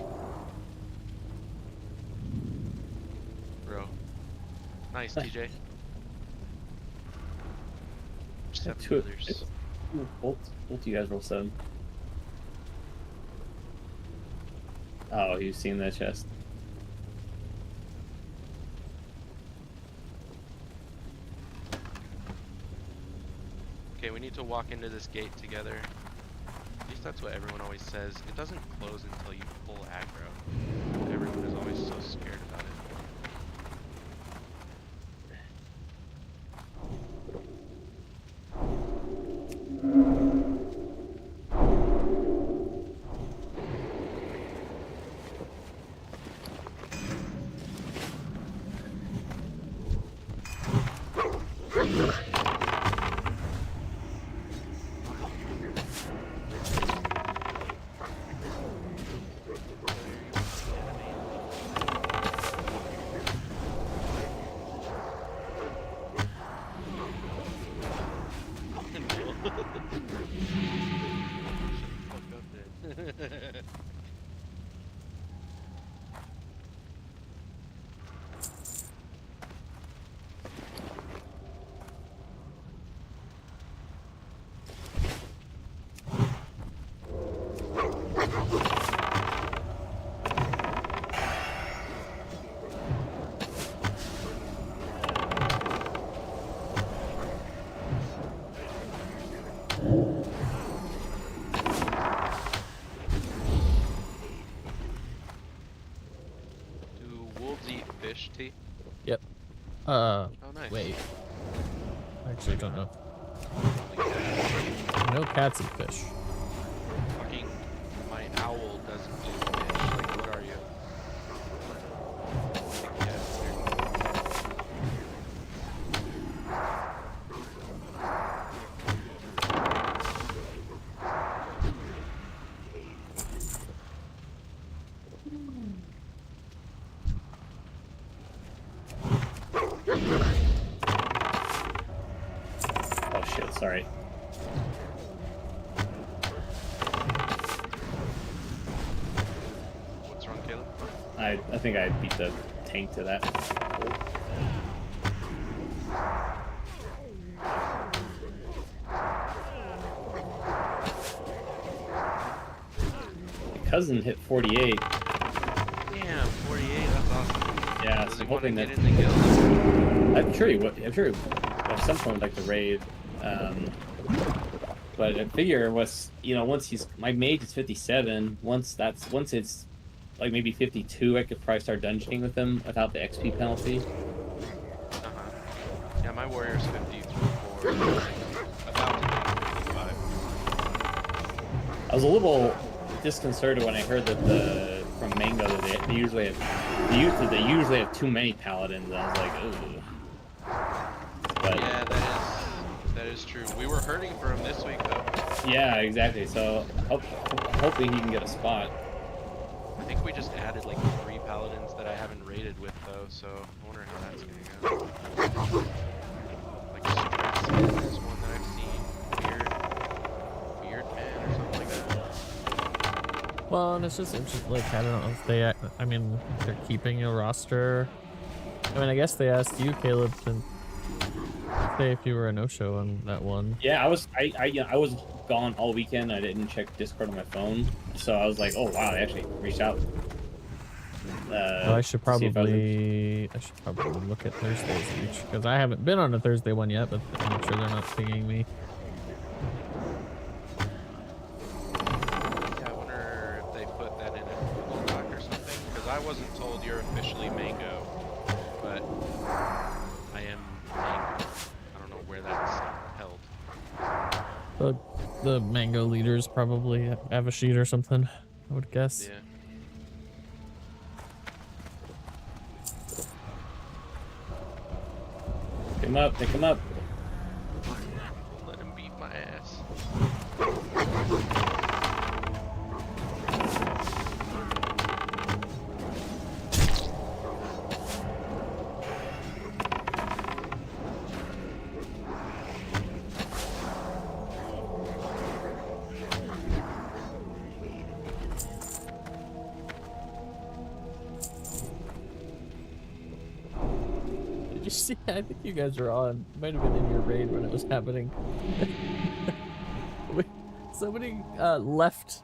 Bro. Nice, TJ. Seven others. Both you guys roll 7. Oh, you've seen that chest. Okay, we need to walk into this gate together. At least that's what everyone always says. It doesn't close until you pull aggro. Everyone is always so scared about it. Tea? Yep. Oh, nice. Wait. I actually don't know. No cats and fish. Fucking my owl doesn't eat fish. Like, what are you? Oh shit, sorry. What's wrong, Caleb? I think I beat the tank to that. My cousin hit 48. Damn, 48. That's awesome. Yeah, Does so he I'm want to hoping get that. in the guild? I'm sure he would. I'm sure at some point would like to raid. But I figure once my mage is 57. Once it's like maybe 52, I could probably start dungeoning with him without the XP penalty. Yeah, my warrior's 54. About to be 55. I was a little disconcerted when I heard that from Mango that they usually have too many paladins. I was like, ooh. But Yeah, that is true. We were hurting for him this week though. yeah, exactly. So hopefully he can get a spot. I think we just added like 3 paladins that I haven't raided with though, so I wonder how that's gonna go. Like Stress is one that I've seen. Weird man or something like that. Well, and it's just interesting. Like, I don't know if they, I mean, they're keeping a roster I mean, I guess they asked you, Caleb, to say if you were a no-show on that one. Yeah, I was gone all weekend. I didn't check Discord on my phone, so I was like, oh wow, they actually reached out. Well, I should To see if I was probably look at Thursday's each because I haven't been on a Thursday one yet, but I'm sure they're not pinging me. Yeah, I wonder if they put that in a Google Doc or something. Because I wasn't told you're officially Mango, but I am Mango. I don't know where that's held. The Mango leaders probably have a sheet or something, I would guess. Yeah. pick him up, pick him up. Let him beat my ass. Did you see? I think you guys were on. Might have been in your raid when it was happening. Somebody left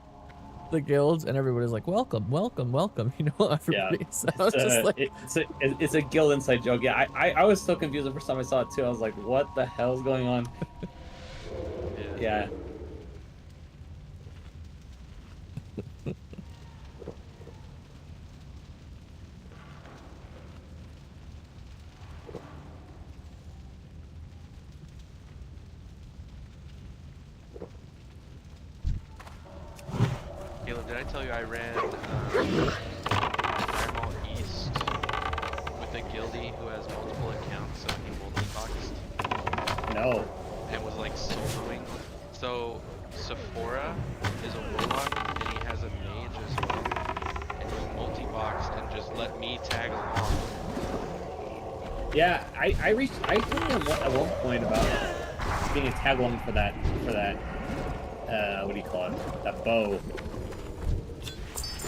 the guild, and everybody's like, "Welcome, welcome, welcome." You know, everybody. Yeah, So I was just like, it's a guild inside joke. Yeah, I was so confused the first time I saw it too. I was like, what the hell's going on? Yeah. Caleb, did I tell you I ran Fireball East with a guildie who has multiple accounts, so he multi-boxed No. and was like soloing. So Sephora is a warlock and he has a mage as well, and he multi-boxed and just let me tag along. Yeah, I told him at one point about being a tag along for that what do you call it? That bow.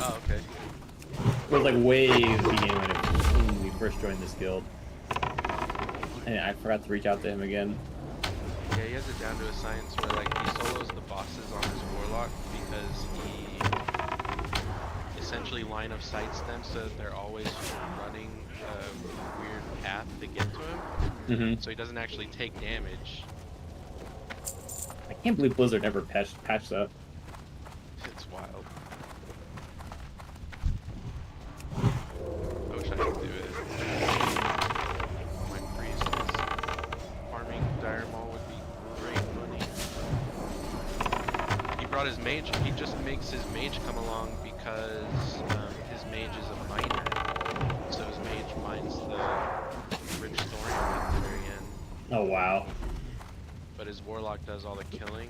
Oh, okay. It was like way in the beginning when we first joined this guild. And I forgot to reach out to him again. Yeah, he has it down to a science where like he solos the bosses on his warlock because he essentially line of sights them so that they're always running a weird path to get to him. Mm-hmm. So he doesn't actually take damage. I can't believe Blizzard never patched that. It's wild. I wish I could do it. My priest is farming Dire Maul would be great money. He brought his mage. He just makes his mage come along because his mage is a miner. So his mage mines the rich thorium at the very end. Oh wow. But his warlock does all the killing.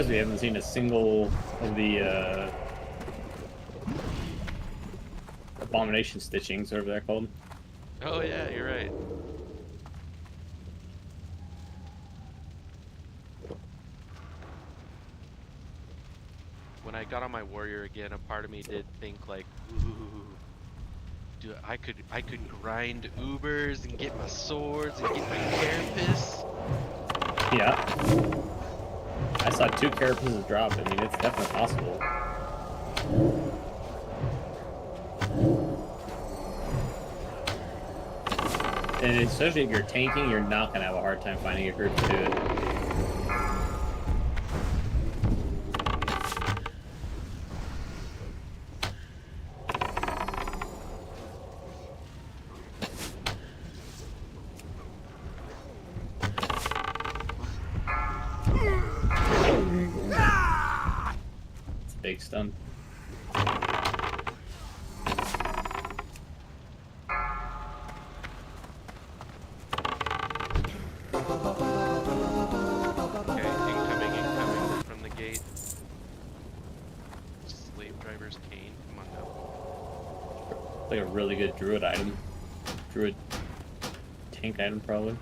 We haven't seen a single of the abomination stitchings, whatever they're called. Oh yeah, you're right. When I got on my warrior again, a part of me did think like, ooh, dude, I could grind Ubers and get my swords and get my carapace. Yeah. I saw 2 carapaces drop. I mean, it's definitely possible. And especially if you're tanking, you're not gonna have a hard time finding a group to do it. It's a big stun. Okay, incoming from the gate. Slave driver's cane. Come on now. Like a really good druid item. Druid tank item, probably.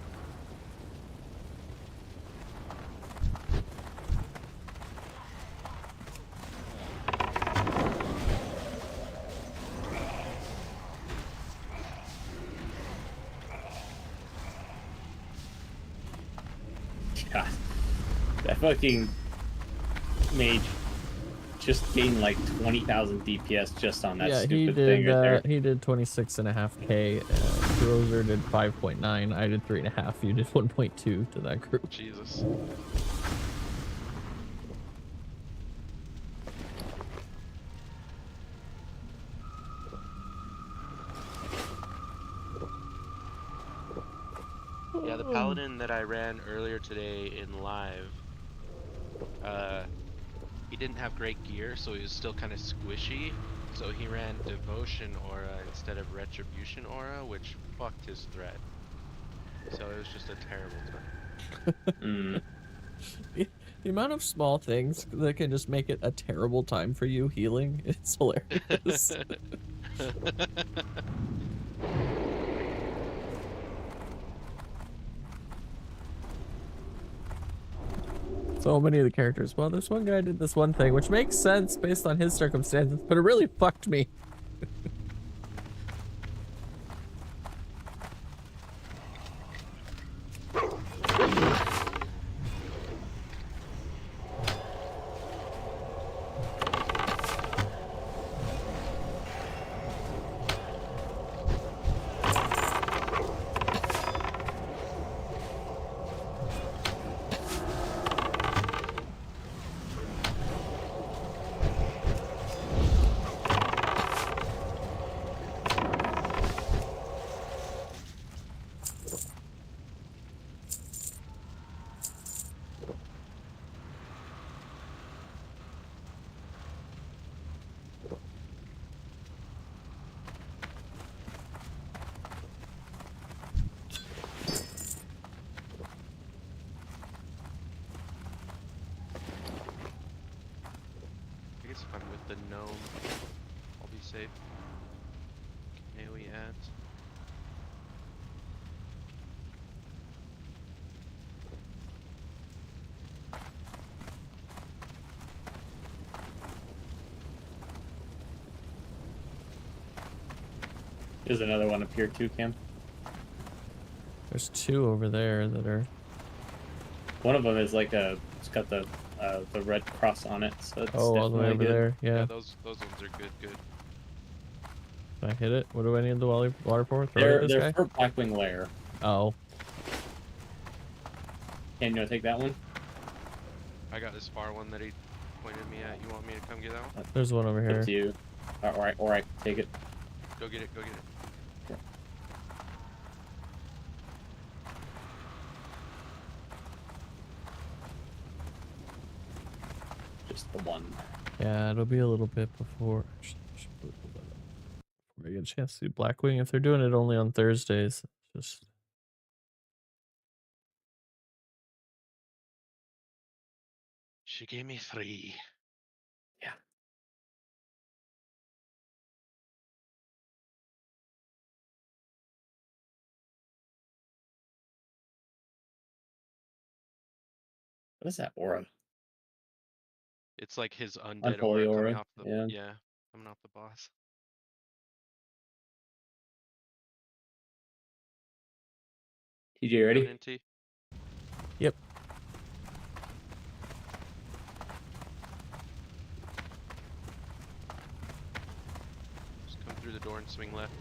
God, that fucking mage just gained like 20,000 DPS just on that Yeah, stupid thing right there. he did 26.5k. Grozer did 5.9. I did 3.5. You did 1.2 to that group. Jesus. Yeah, the paladin that I ran earlier today in live, he didn't have great gear, so he was still kind of squishy. So he ran Devotion Aura instead of Retribution Aura, which fucked his threat. So it was just a terrible time. The amount of small things that can just make it a terrible time for you healing, it's hilarious. So many of the characters. Well, this one guy did this one thing, which makes sense based on his circumstances, but it really fucked me. I guess if I'm with the gnome, I'll be safe. AoE ads. There's another one up here too, Cam. There's two over there that are... One of them is like a, it's got the red cross on it, so it's Oh, all the way definitely over good. there. Yeah. Those ones are good. Did I hit it? What do I need the water for? Throw it at this They're guy? for Blackwing Lair. Oh. Can you take that one? I got this far one that he pointed me at. You want me to come get that one? There's one over Up here. to you. Or I can take it. Go get it. Just the one. Yeah, it'll be a little bit before. Actually, I should put that up before I get a chance to do Blackwing. If they're doing it only on Thursdays, just She gave me 3. Yeah. What is that aura? It's like his undead Unholy aura coming aura, off the yeah. coming off the boss. TJ, ready? Coming in, T. yep. Just come through the door and swing left.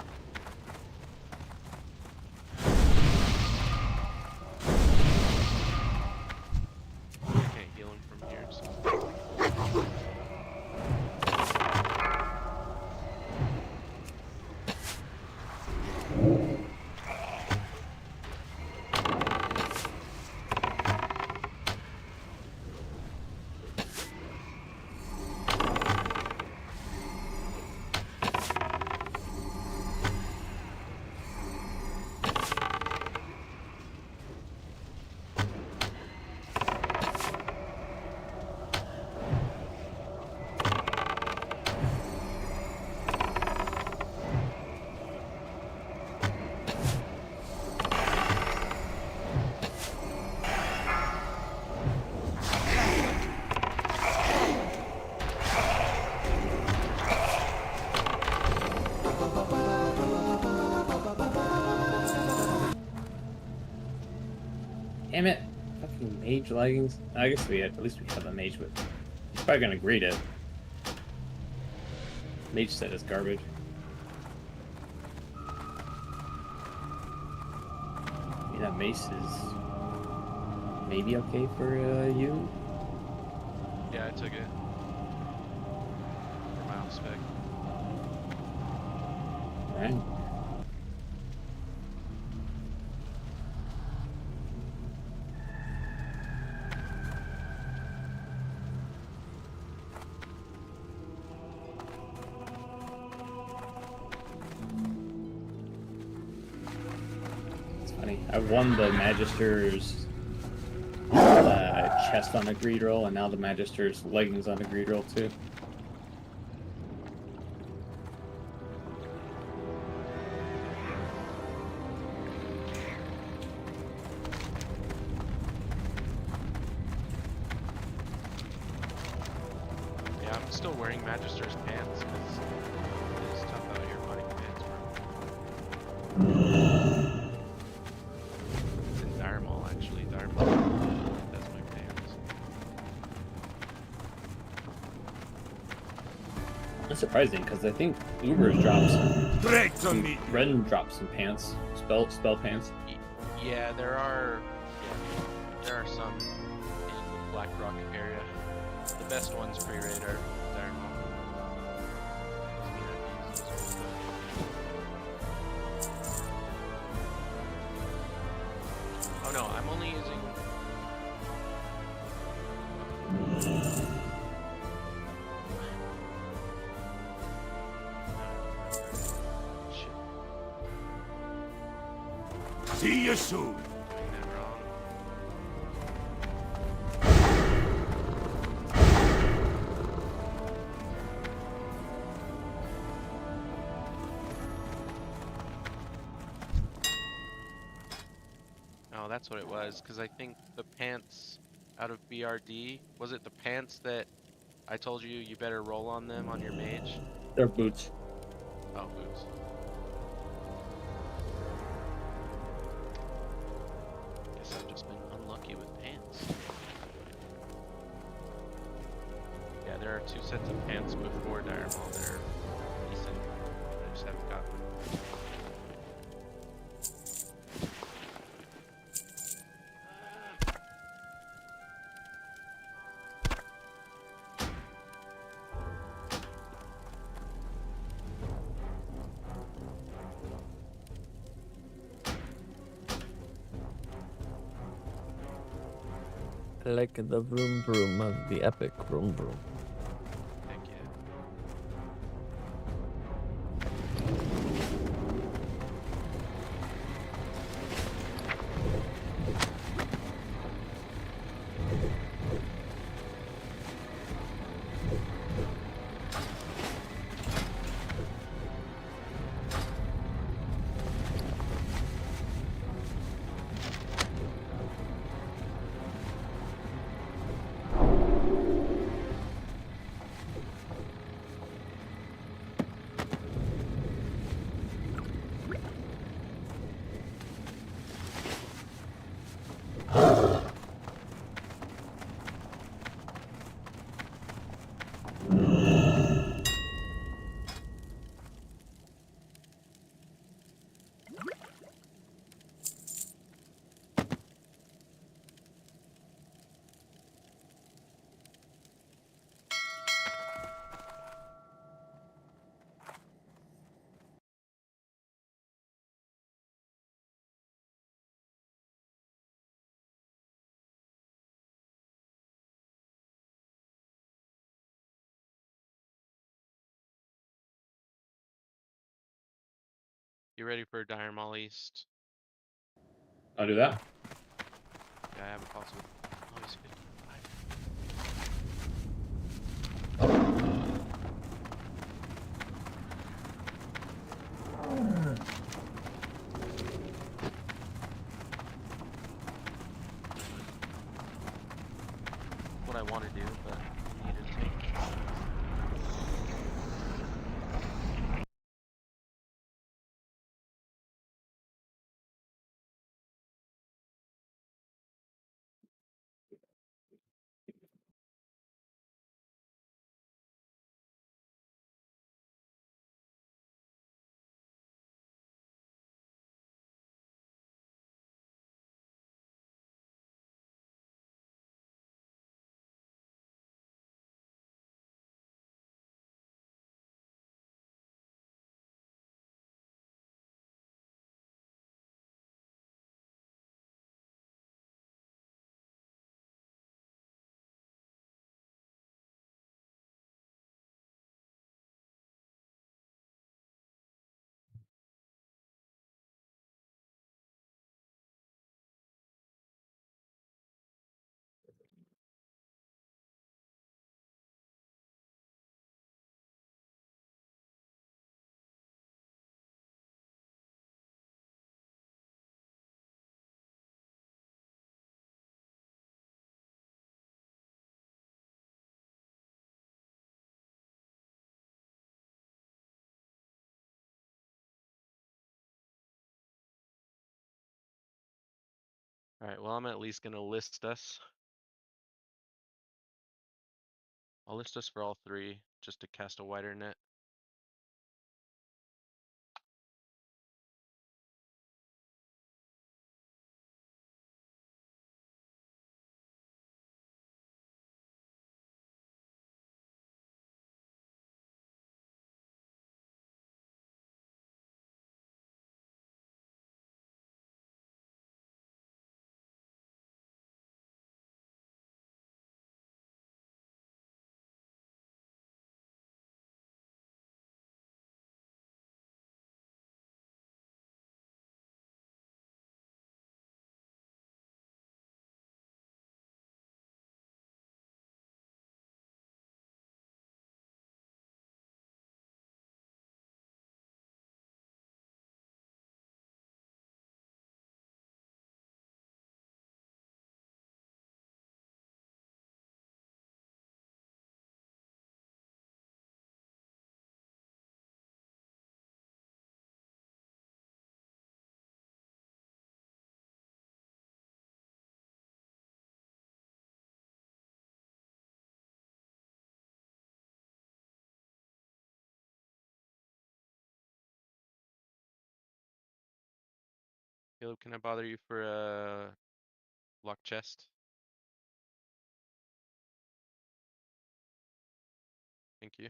Damn it. Fucking mage leggings. I guess at least we have a mage, but he's probably gonna greet it. Mage set is garbage. I mean, that mace is maybe okay for you. Yeah, I took it. For my own spec. Alright. It's funny. I won the Magister's chest on a greed roll, and now the Magister's leggings on a greed roll too. Yeah, I'm still wearing Magister's pants because it's tough out here finding pants for. It's in Dire Mall actually. Dire Mall does my pants. That's surprising because I think Uber's dropped some. me! Ren dropped some pants, spell pants. Yeah, there are some in the Black Rock area. The best ones pre-raid are Dire Mall. Oh no, I'm only using. Shit, See you soon! doing that wrong. Oh, that's what it was, because I think the pants out of BRD, was it the pants that I told you you better roll on them on your mage? They're boots. Oh, boots. Guess I've just been unlucky with pants. Yeah, there are 2 sets of pants before Dire Mall that are decent. I just haven't gotten them. I like the vroom vroom of the epic vroom vroom. Heck yeah. You ready for Dire Mall East? I'll do that. Yeah, I have a pulse with. Oh, he's 55. What I want to do, but I need to take. Alright, well, I'm at least gonna list us. I'll list us for all three, just to cast a wider net. Caleb, can I bother you for a lock chest? Thank you.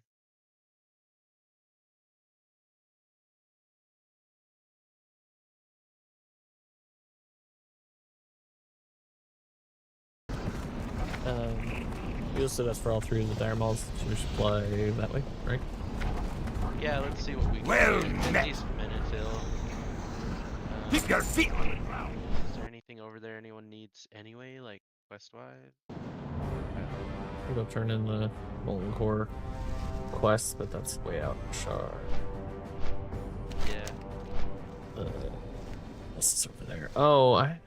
You listed us for all three of the dire malls, so we should play that way, right? Yeah, let's see what we can Well do. At met. least Menetil. Keep your feet on the ground. Is there anything over there anyone needs anyway, like quest-wise? We'll go turn in the Molten Core quest, but that's way out. Shard. Yeah. What's this over there? Oh, I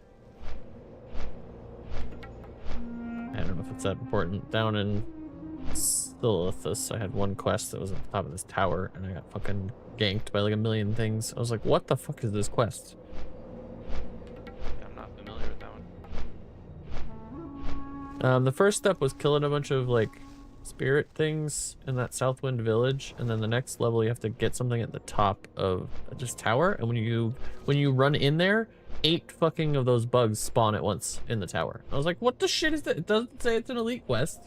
don't know if it's that important. Down in Silithus, I had one quest that was at the top of this tower, and I got fucking ganked by like a million things. I was like, what the fuck is this quest? Yeah, I'm not familiar with that one. The first step was killing a bunch of like spirit things in that Southwind village, and then the next level you have to get something at the top of this tower, and when you run in there, 8 fucking of those bugs spawn at once in the tower. I was like, what the shit is that? It doesn't say it's an elite quest.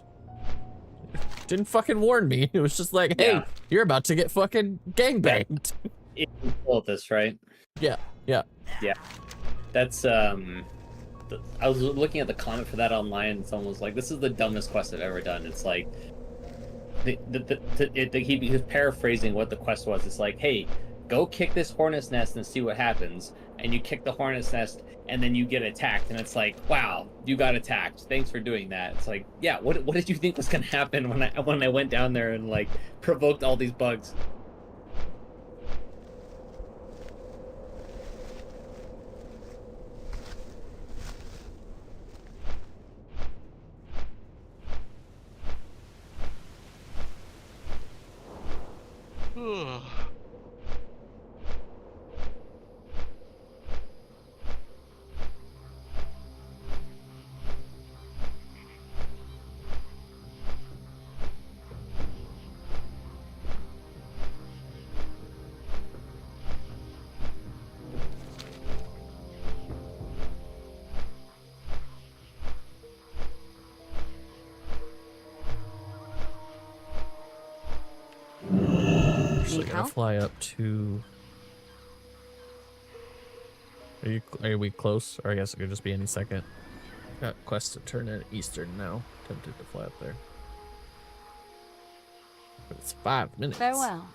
Didn't fucking warn me. It was just like, hey, Yeah. you're about to get fucking gangbanged. All this, right? Yeah. That's I was looking at the comment for that online, and someone was like, "This is the dumbest quest I've ever done." It's like, he was paraphrasing what the quest was. It's like, "Hey, go kick this hornet's nest and see what happens." And you kick the hornet's nest, and then you get attacked, and it's like, "Wow, you got attacked. Thanks for doing that." It's like, yeah, what did you think was gonna happen when I went down there and like provoked all these bugs? Actually, Need gonna help? fly up to. Are we close? Or I guess it could just be any second. Got quest to turn at Eastern now. Tempted to fly up there. But it's 5 minutes. Farewell.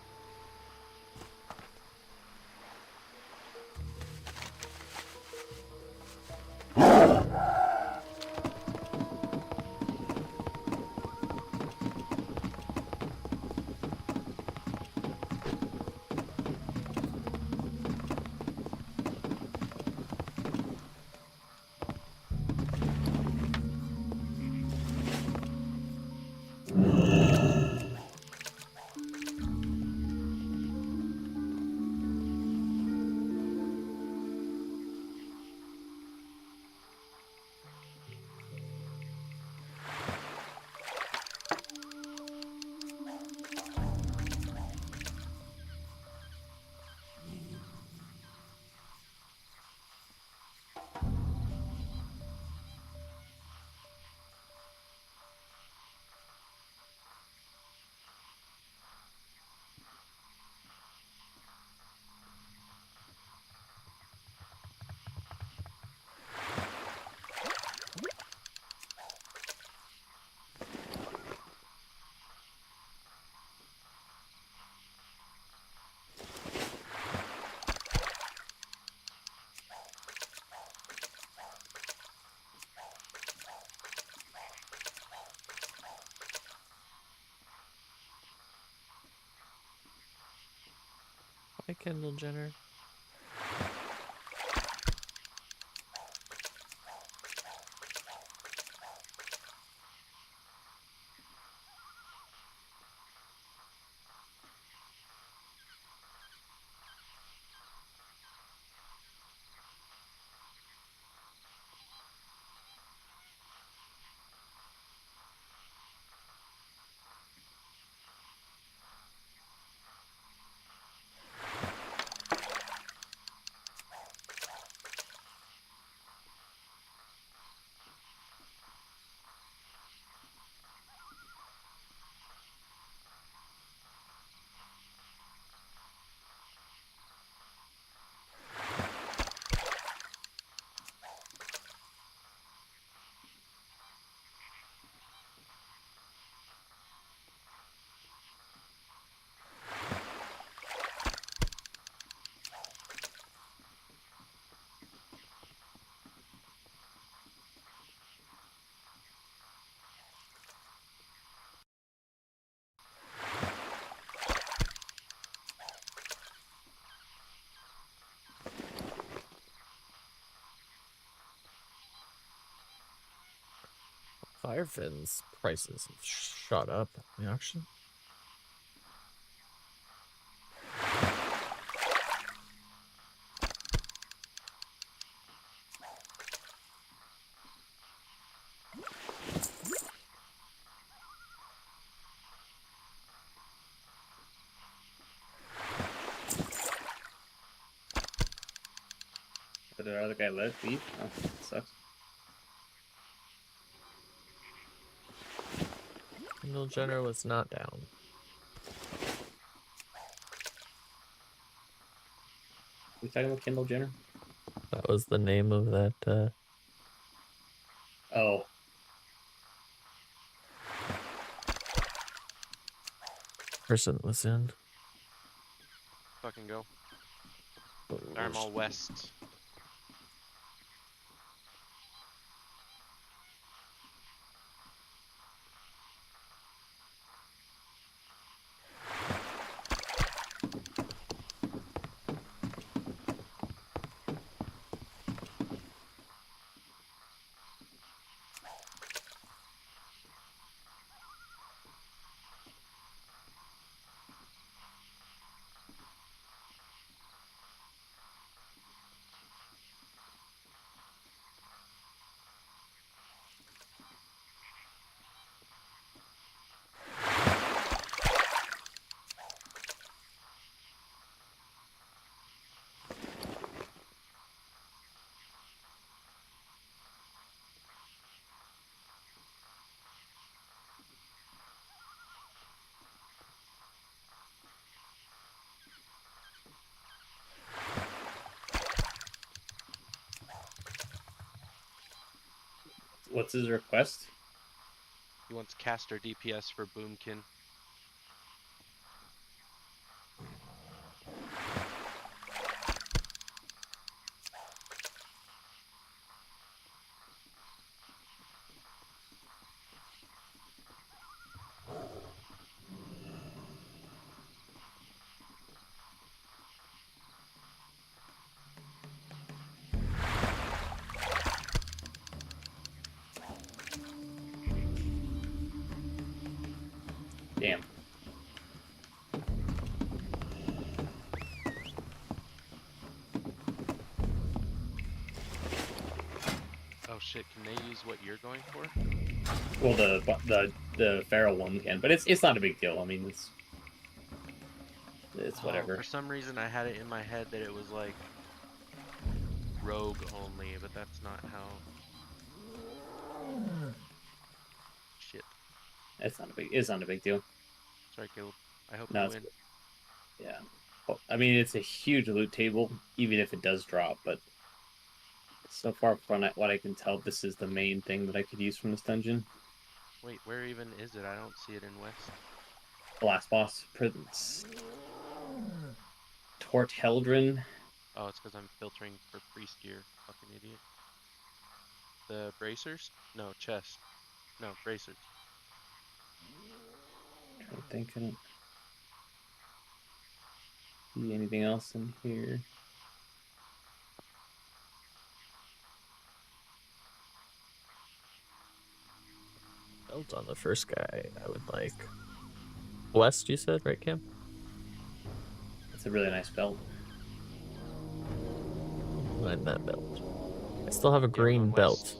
Kendall Jenner. Firefin's prices have shot up in the auction. Did the other guy let leave? Oh, that sucks. Kendall Jenner was not down. We talking about Kendall Jenner? That was the name of that. Oh, Person that was in. Fucking go. Oh, I'm all west. what's his request? He wants caster DPS for Boomkin. Damn. Oh shit, can they use what you're going for? Well, the feral one can, but it's not a big deal. I mean, it's Oh, whatever. for some reason I had it in my head that it was like rogue only, but that's not how. Shit. It's not a big deal. Sorry, Caleb. I hope No, you it's win. good. Yeah. Well, I mean, it's a huge loot table, even if it does drop. But so far from what I can tell, this is the main thing that I could use from this dungeon. Wait, where even is it? I don't see it in West. The last boss, Prince Tort Heldren. Oh, it's because I'm filtering for priest gear. Fucking idiot. The bracers? No, chest. No, bracers. I think see anything else in here. Belt on the first guy, I would like. West, you said, right, Cam? It's a really nice belt. Find that belt. I still have a Yeah, we're green going belt. west.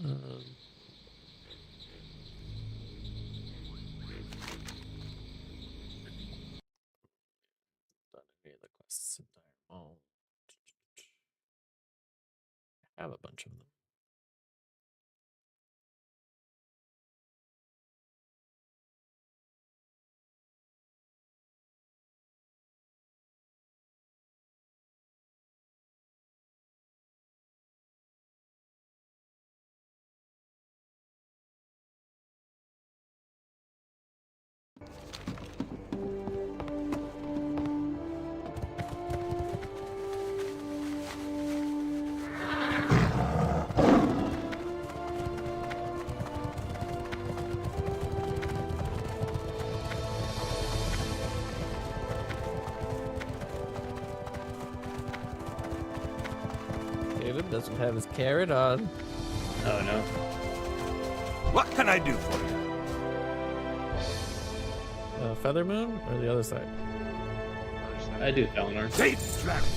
Um, done any of the quests in Dire Maul. I have a bunch of them. Caleb doesn't have his carrot on. Oh no. What can I do for you? Feather Moon or the other side? Other side. I do Eleanor. Safe travel.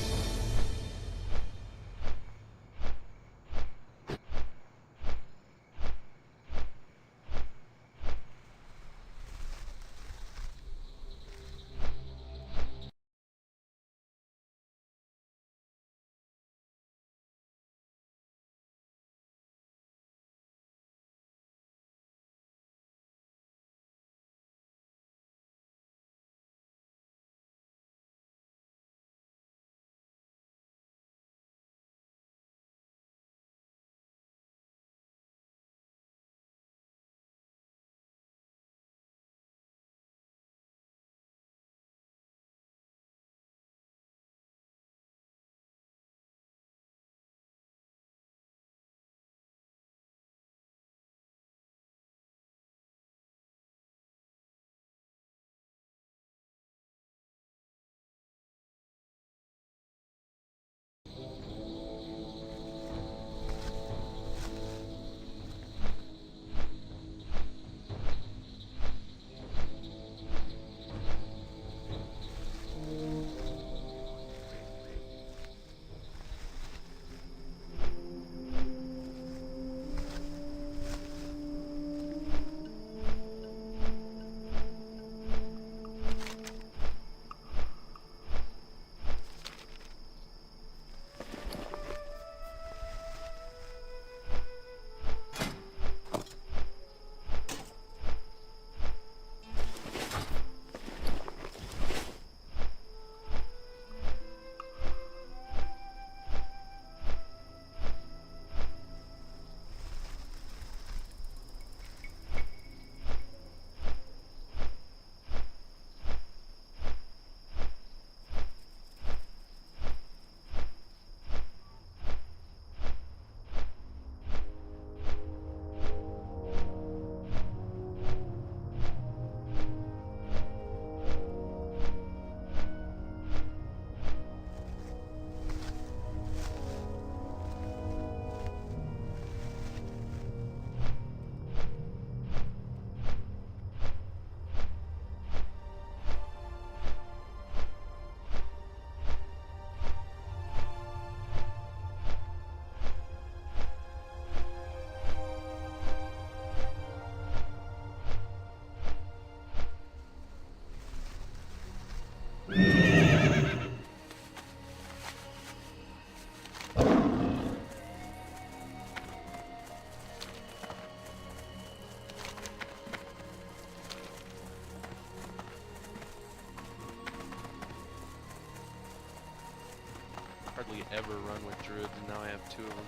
Hardly ever run with druids, and now I have 2 of them.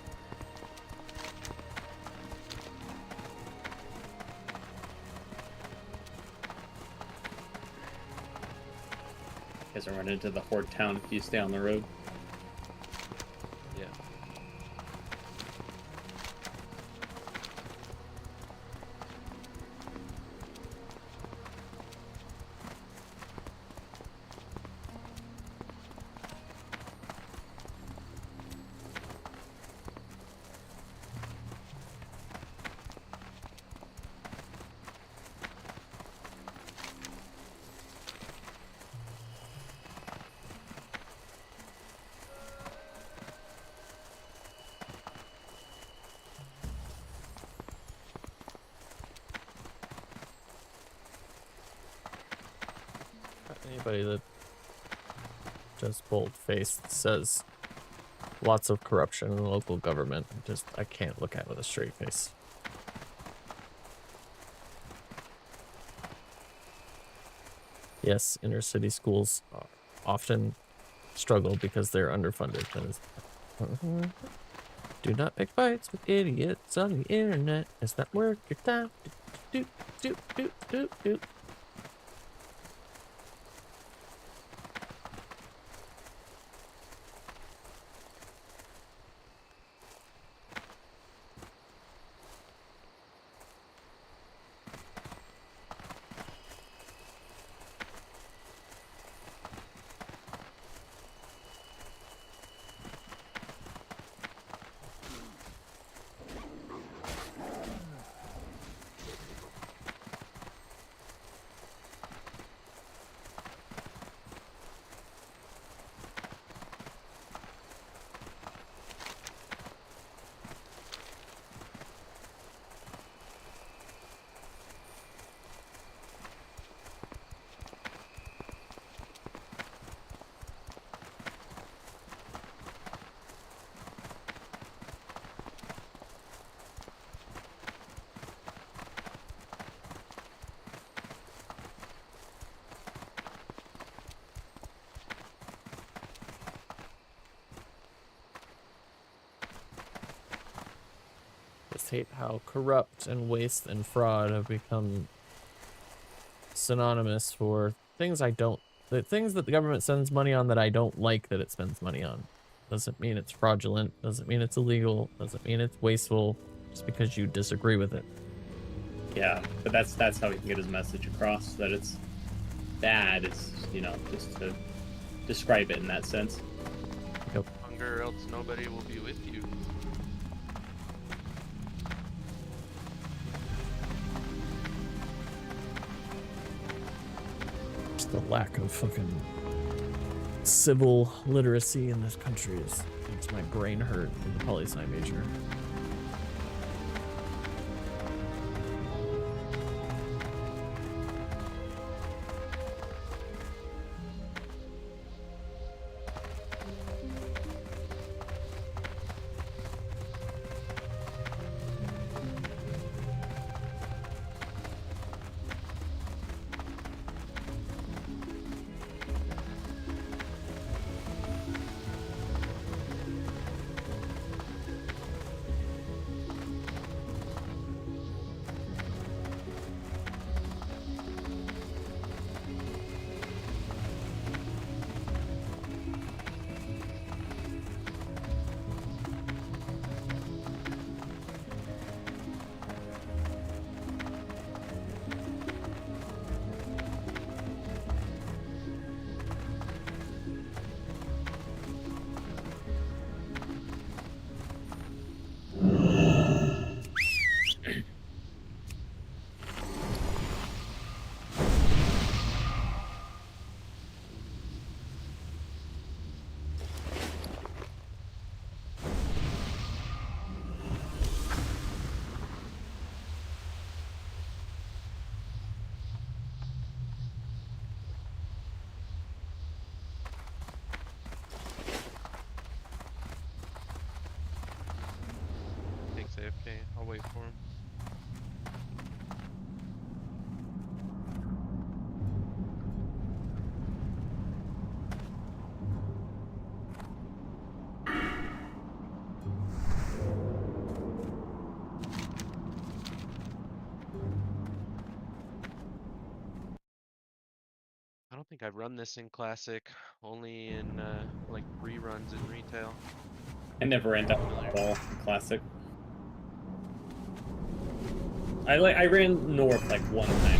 Doesn't run into the Horde town if you stay on the road. Yeah. Anybody that just bold-faced says lots of corruption in the local government, I can't look at with a straight face. Yes, inner city schools often struggle because they're underfunded. Do not pick fights with idiots on the internet. It's not worth your time. Do, do, do, do, do. Just hate how corrupt and waste and fraud have become synonymous for things the things that the government spends money on that I don't like that it spends money on. Doesn't mean it's fraudulent, doesn't mean it's illegal, doesn't mean it's wasteful, just because you disagree with it. Yeah, but that's how he can get his message across, that it's bad. It's, just to describe it in that sense. Yep. Hunger, else nobody will be with you. Just the lack of fucking civil literacy in this country makes my brain hurt in the poli-sci major. think I've run this in classic, only in like reruns in retail. I never end up at all in classic. I ran north like one time.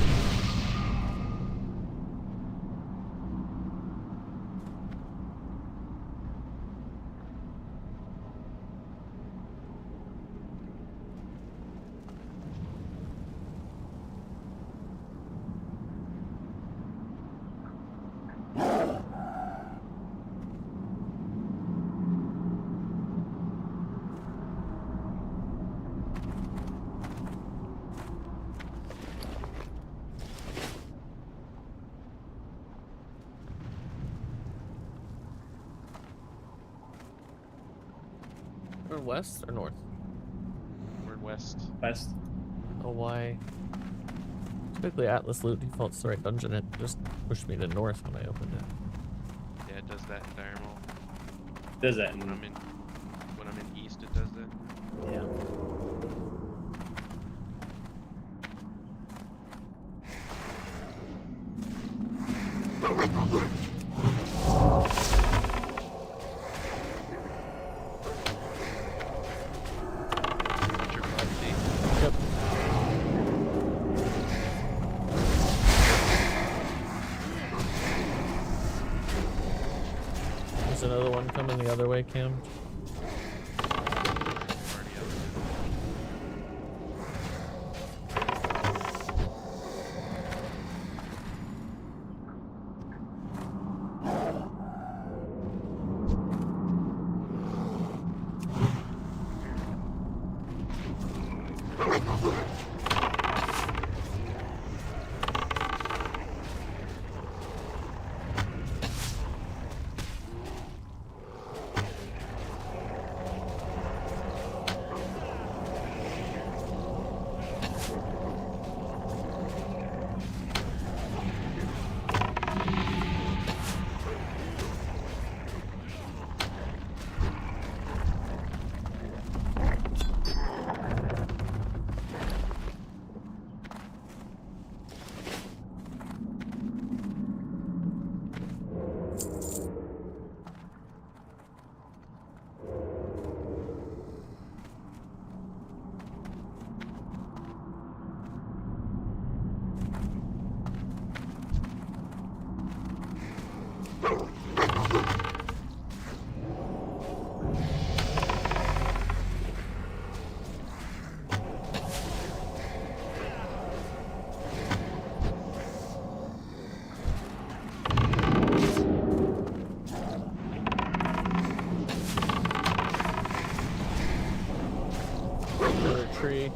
We're west or north? We're in west. West. Oh, why? Typically, Atlas Loot defaults the right dungeon. It just pushed me to north when I opened it. Yeah, it does that in Dire Maul. Does that? When I'm in east, it does that. Yeah. Triple XD. Yep. There's another one coming the other way, Cam. Already up. Another tree.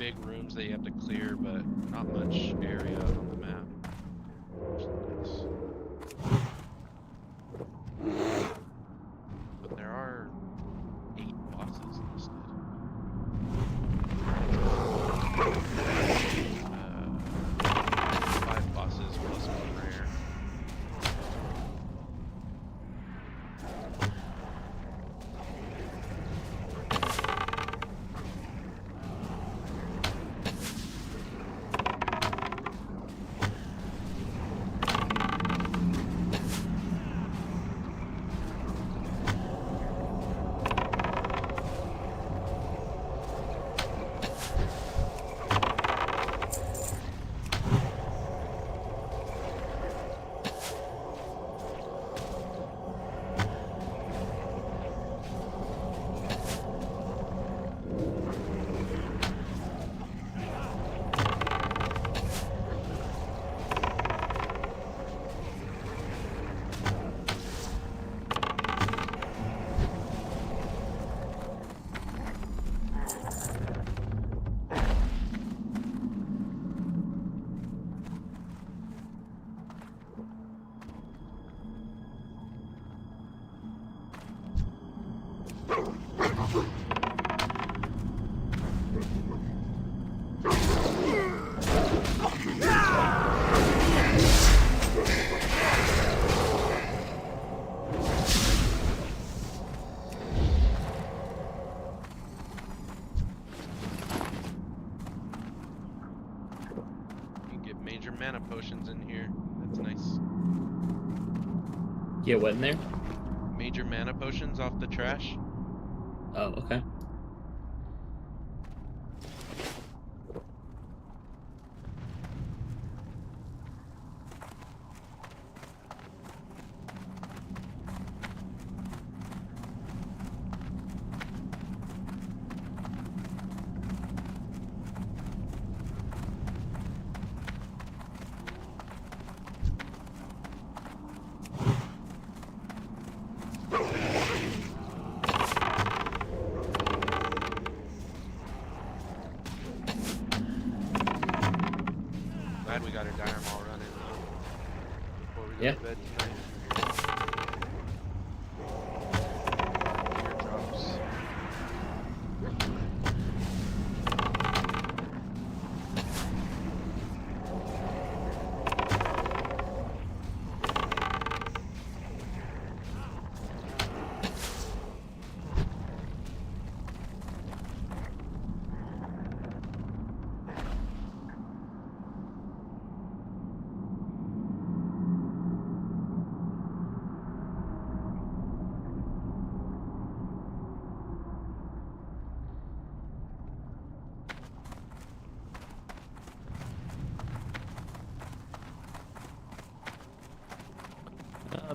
big rooms that you have to clear, but not much area on the map. Which is nice. But there are 8 bosses listed. 5 bosses plus 1 rare. Major mana potions in here. That's nice. Get what in there? Major mana potions off the trash. Oh, okay. Glad we got our Diamond running though before we go Yeah. to bed tonight. Teardrops.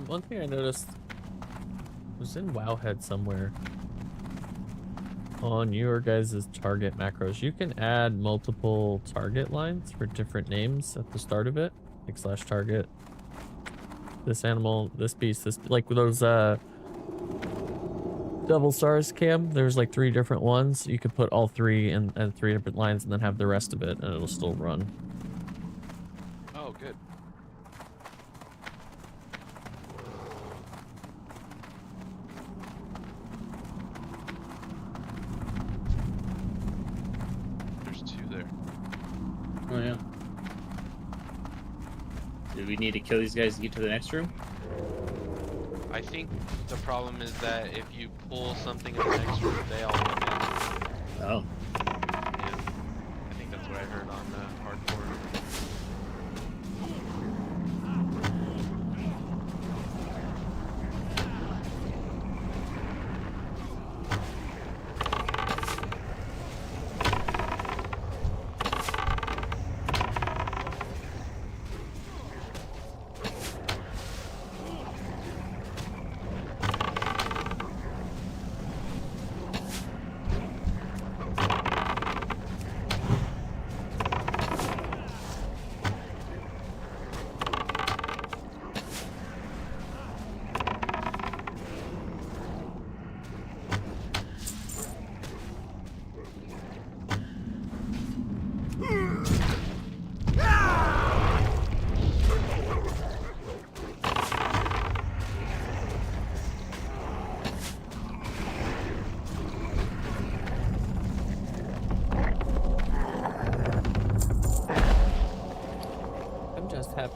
One thing I noticed was in Wowhead somewhere on your guys' target macros. You can add multiple target lines for different names at the start of it, like /target. This animal, this beast, this like those double stars cam. There's like 3 different ones. You could put all 3 and 3 different lines, and then have the rest of it, and it'll still run. Oh, good. There's 2 there. Oh yeah. Do we need to kill these guys to get to the next room? I think the problem is that if you pull something in the next room, they all come in. Oh. Yeah. I think that's what I heard on hardcore.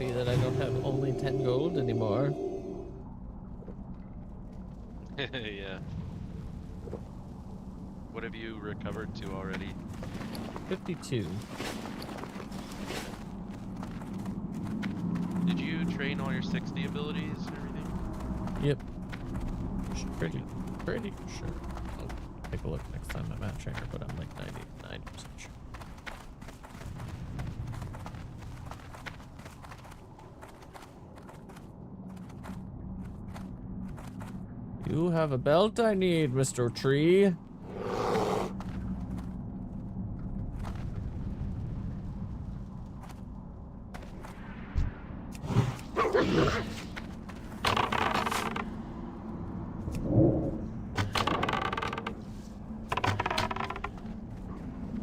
happy that I don't have only 10 gold anymore. Yeah. What have you recovered to already? 52. Did you train all your 60 abilities and everything? Yep. Pretty sure. I'll take a look next time I'm at trainer, but I'm like 99% sure. You have a belt I need, Mr. Tree.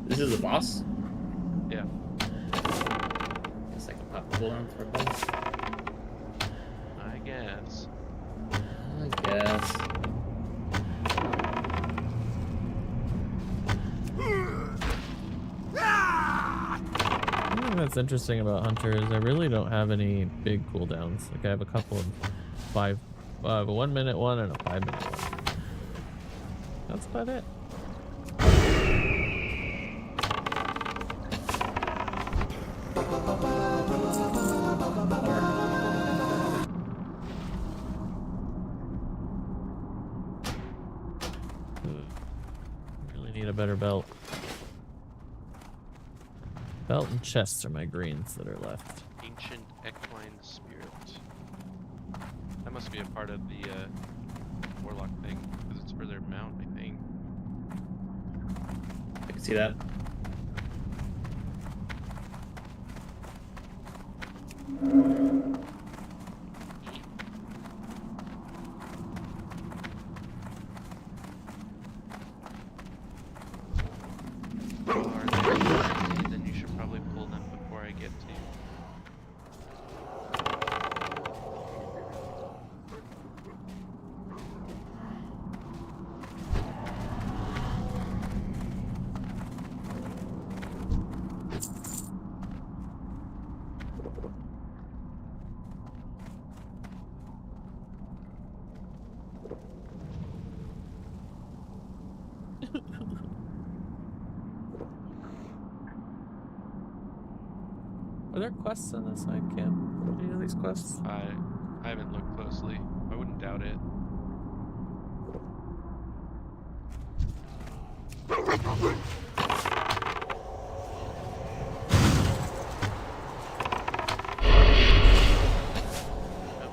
This is the boss? Yeah. Guess I can pop the cooldown for a boss. I guess. I guess. One thing that's interesting about Hunter is I really don't have any big cooldowns. Like I have a couple of a 1 minute one and a 5 minute one. That's about it. Really need a better belt. Belt and chest are my greens that are left. Ancient equine spirit. That must be a part of the warlock thing, because it's for their mount, I think. I can see that. Then you should probably pull them before I get to you. Are there quests in this side camp? Any of these quests? I haven't looked closely. I wouldn't doubt it.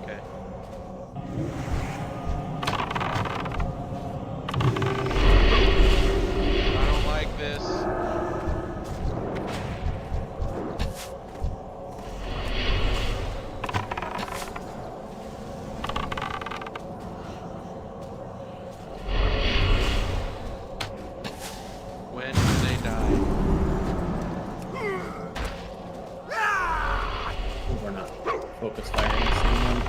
Okay. I don't like this. When do they die? We're not focus firing someone.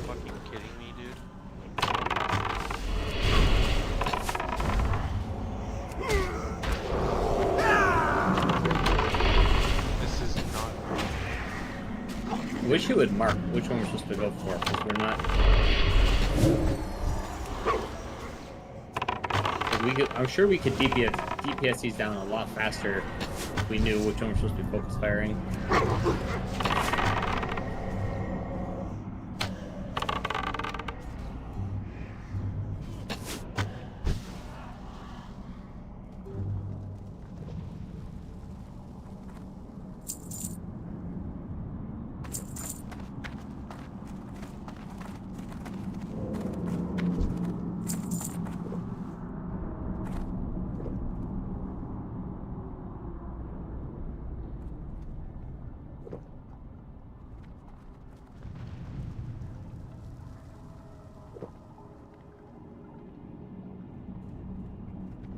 Fucking kidding me, dude? This is not I wish you would mark which one we're supposed to go for, because we're not. 'Cause we could, I'm sure we could DPS these down a lot faster if we knew which one we're supposed to be focus firing.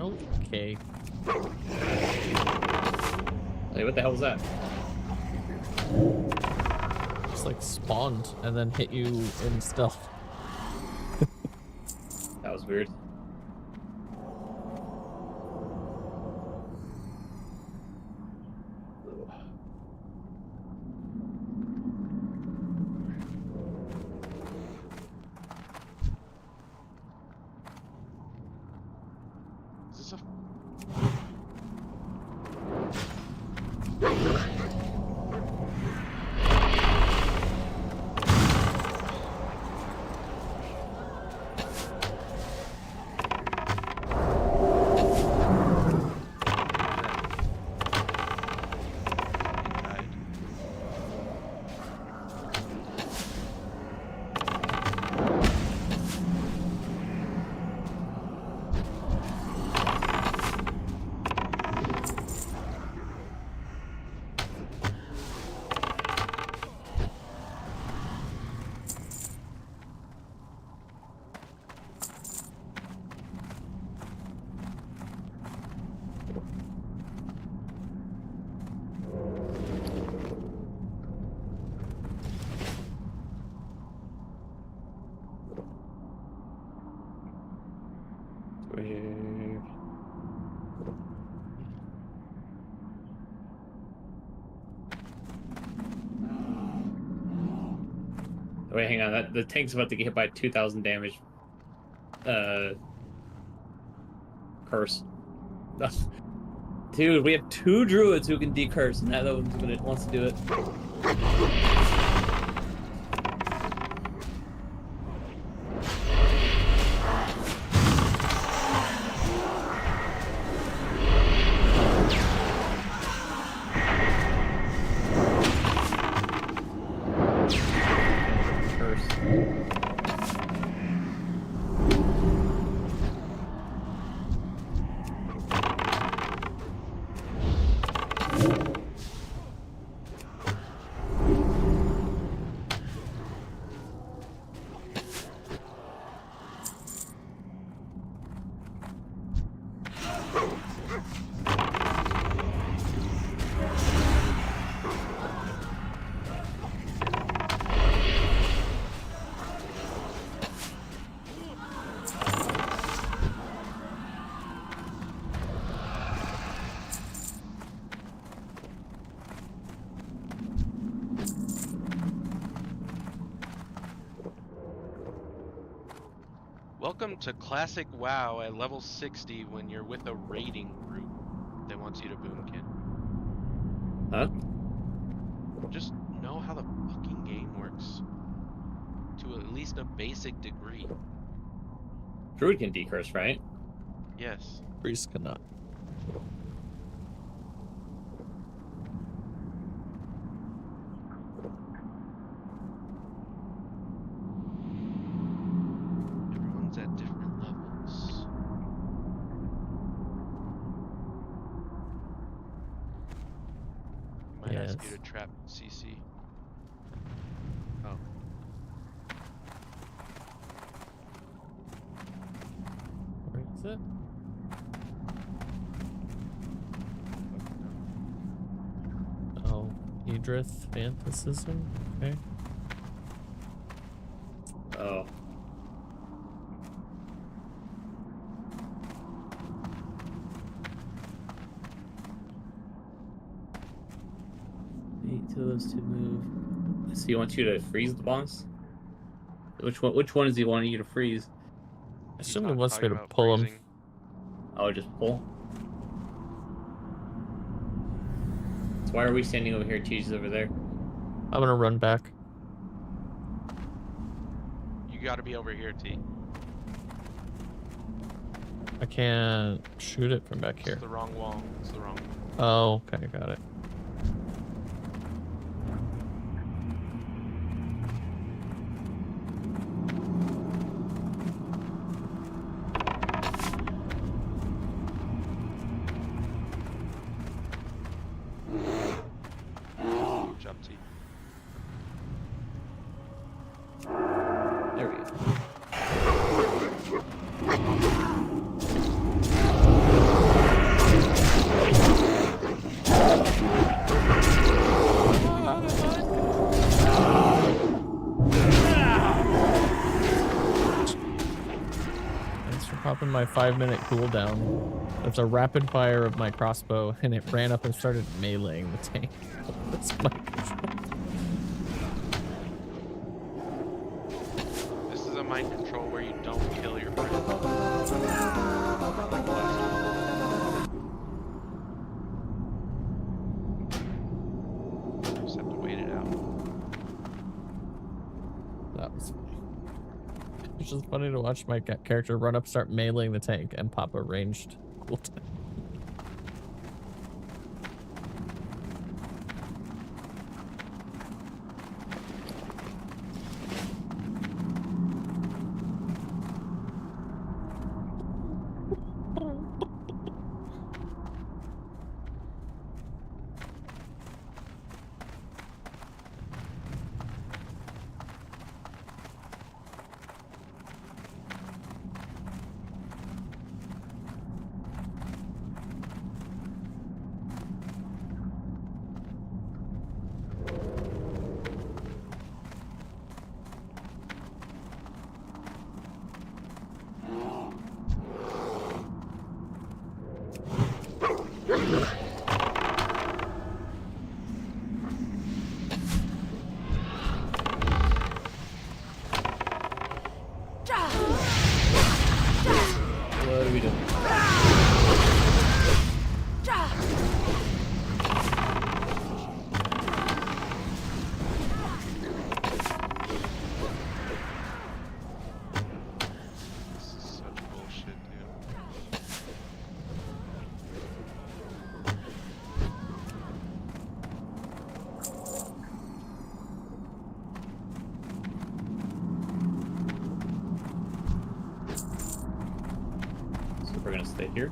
Okay. Hey, what the hell was that? Just like spawned and then hit you in stealth. That was weird. Is this a died. Weird. Wait, hang on. The tank's about to get hit by 2,000 damage. Curse. Dude, we have 2 druids who can decurse, and neither one wants to do it. Welcome to Classic WoW at level 60 when you're with a raiding group that wants you to boomkin. Huh? Just know how the fucking game works. To at least a basic degree. Druid can decurse, right? Yes. Priest cannot. Everyone's at different levels. Might ask you Yes. to trap CC. Oh. Where is it? Oh, Idrith Fantasism? Okay. Oh. Wait till those 2 move. So he wants you to freeze the boss? Which one is he wanting you to freeze? I He's assume he not wants me talking to about pull him. freezing. Oh, just pull? So why are we standing over here? Cheese over there. I'm gonna run back. You gotta be over here, T. I can't shoot it from back here. It's the wrong wall. It's the wrong wall. Oh, okay, got it. Good job, T. There we go. my 5-minute cooldown, it's a rapid fire of my crossbow, and it ran up and started meleeing the tank. That's my control. This is a mind control where you don't kill your friend. Like last time. You just have to wait it out. That was funny. It's just funny to watch my character run up, start meleeing the tank, and pop a ranged cooldown. What are we doing? This is such bullshit, dude. So we're gonna stay here.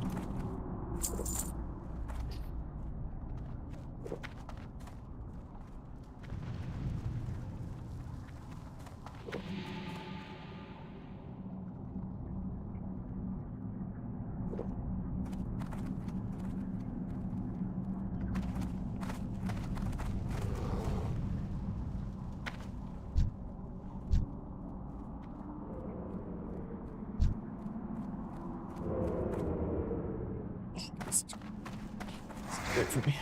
This is great for me.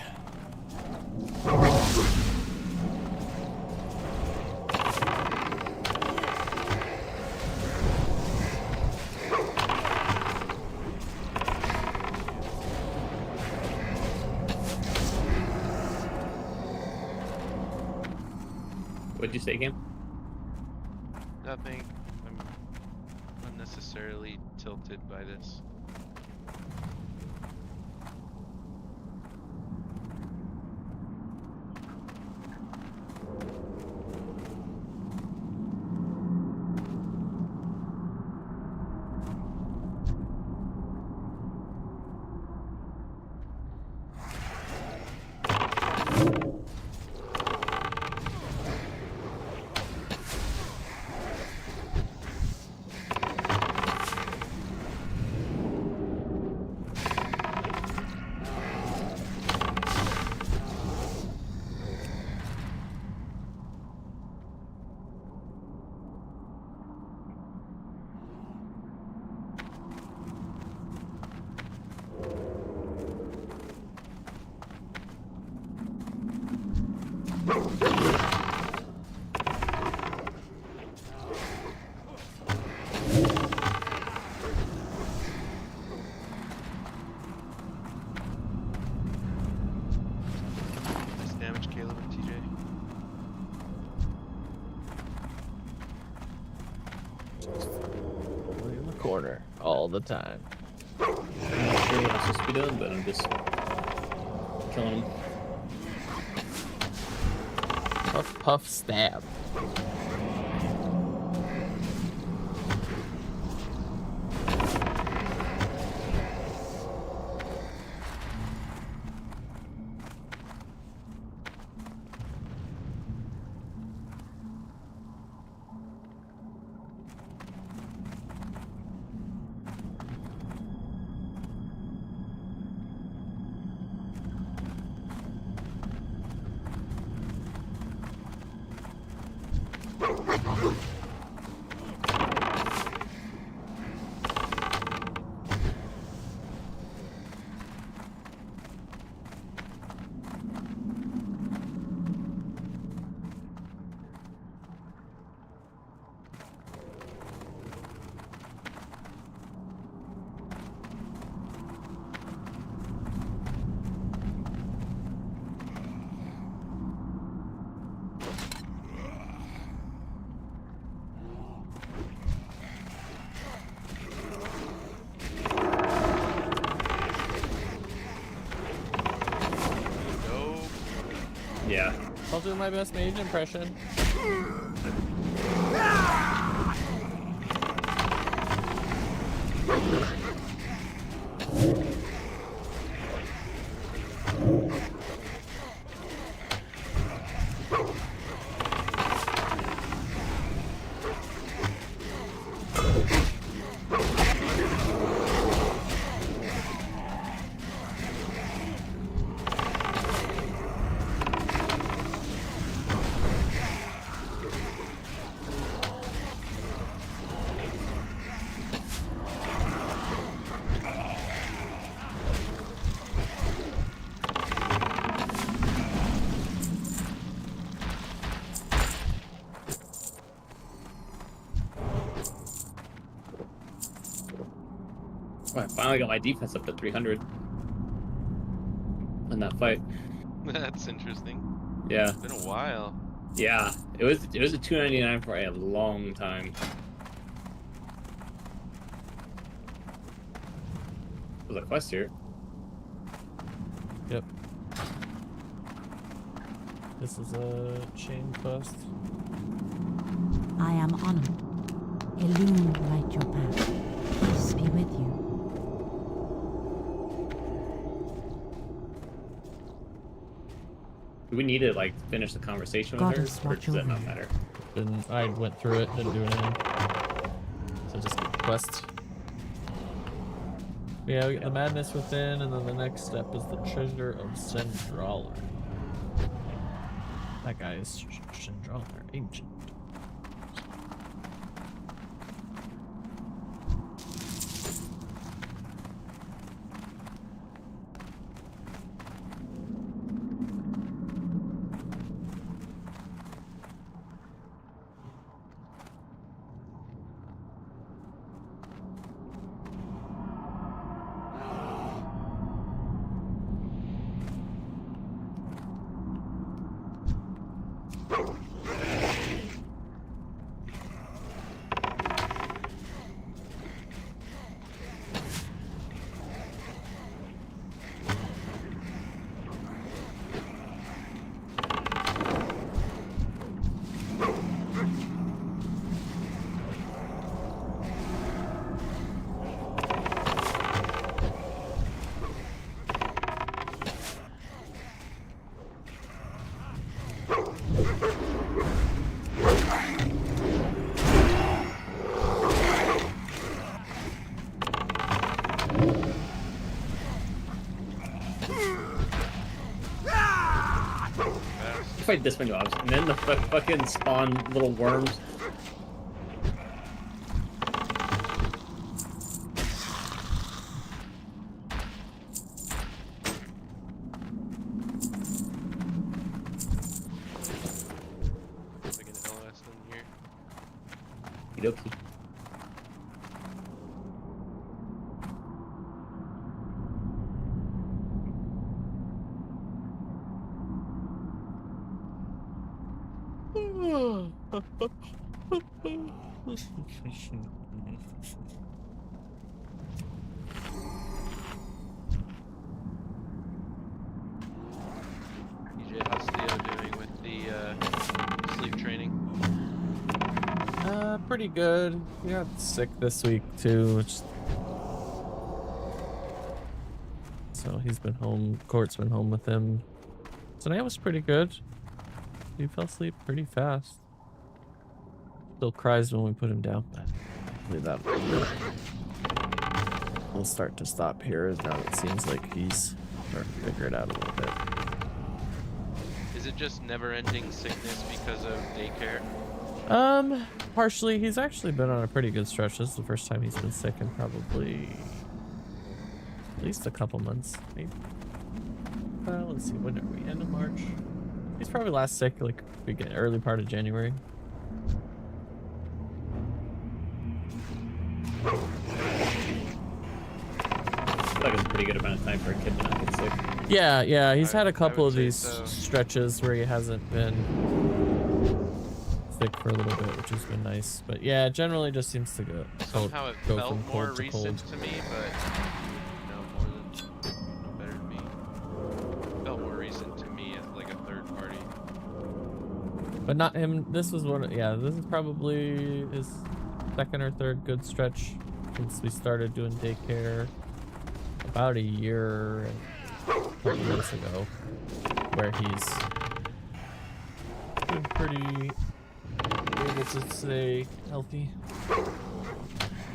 What'd you say, game? Nothing. I'm unnecessarily tilted by this. Nice damage, Caleb and TJ. In the corner all the time. I'm not sure what I'm supposed to be doing, but I'm just killing him. Puff, puff, stab. Yeah. I'll do my best mage impression. Oh, I finally got my defense up to 300 in that fight. That's interesting. Yeah. It's been a while. Yeah. It was a 299 for a long time. There's a quest here. Yep. This is a chain quest. I am honored. Elune light your path. Peace be with you. Do we need to like finish the conversation with Goddess, her, or watch does that over not you. matter? And I went through it, didn't do anything. So just get the quest. Yeah, we get the madness within, and then the next step is the treasure of Sendraller. That guy is Sendraller, ancient. Fight this many mobs, and then the fucking spawn little worms. Like an LS in here. Okie dokie. EJ, how's Theo doing with the sleep training? Pretty good. He got sick this week too, which... So he's been home. Court's been home with him. Tonight was pretty good. He fell asleep pretty fast. Still cries when we put him down, but hopefully that will start to stop here as now it seems like he's starting to figure it out a little bit. Is it just never-ending sickness because of daycare? Partially. He's actually been on a pretty good stretch. This is the first time he's been sick in probably at least a couple months, maybe. Let's see, when are we? End of March? He's probably last sick like early part of January. I feel like it's a pretty good amount of time for a kid to not get sick. Yeah, he's had a couple would of say these so. stretches where he hasn't been sick for a little bit, which has been nice. But yeah, it generally just seems to go Somehow it go felt from more cold to recent cold. to me, but you know more than better than me. It felt more recent to me as like a third party. But not him. This was one. Yeah, this is probably his second or third good stretch since we started doing daycare about a year and a couple months ago, where he's been pretty able to stay healthy.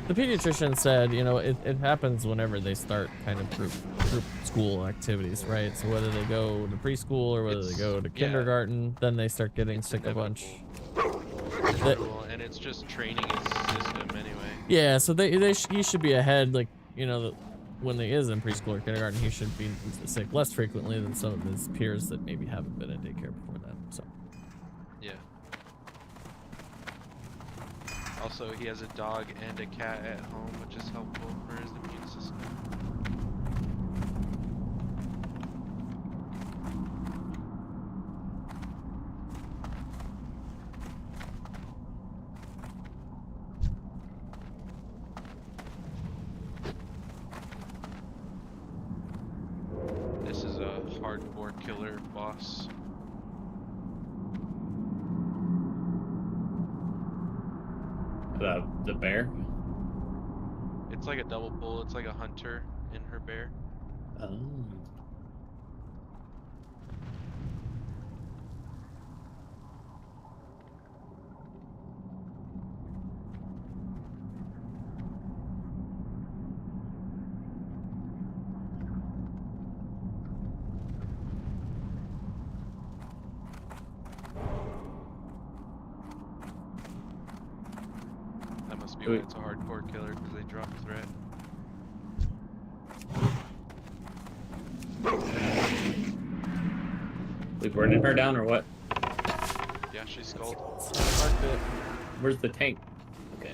The pediatrician said, you know, it happens whenever they start kind of group school activities, right? So whether they go to preschool or whether they go to kindergarten, then they start getting sick a bunch. And it's just training his system anyway. Yeah, so he should be ahead, like, you know, when he is in preschool or kindergarten, he should be sick less frequently than some of his peers that maybe haven't been in daycare before that. So yeah. Also, he has a dog and a cat at home, which is helpful for his immune system. This is a hardcore killer boss. The bear? It's like a double pull. It's like a hunter in her bear. Oh. That must be why it's a hardcore killer, because they drop threat. We burning her down or what? Yeah, she's skulled. Where's the tank? Okay.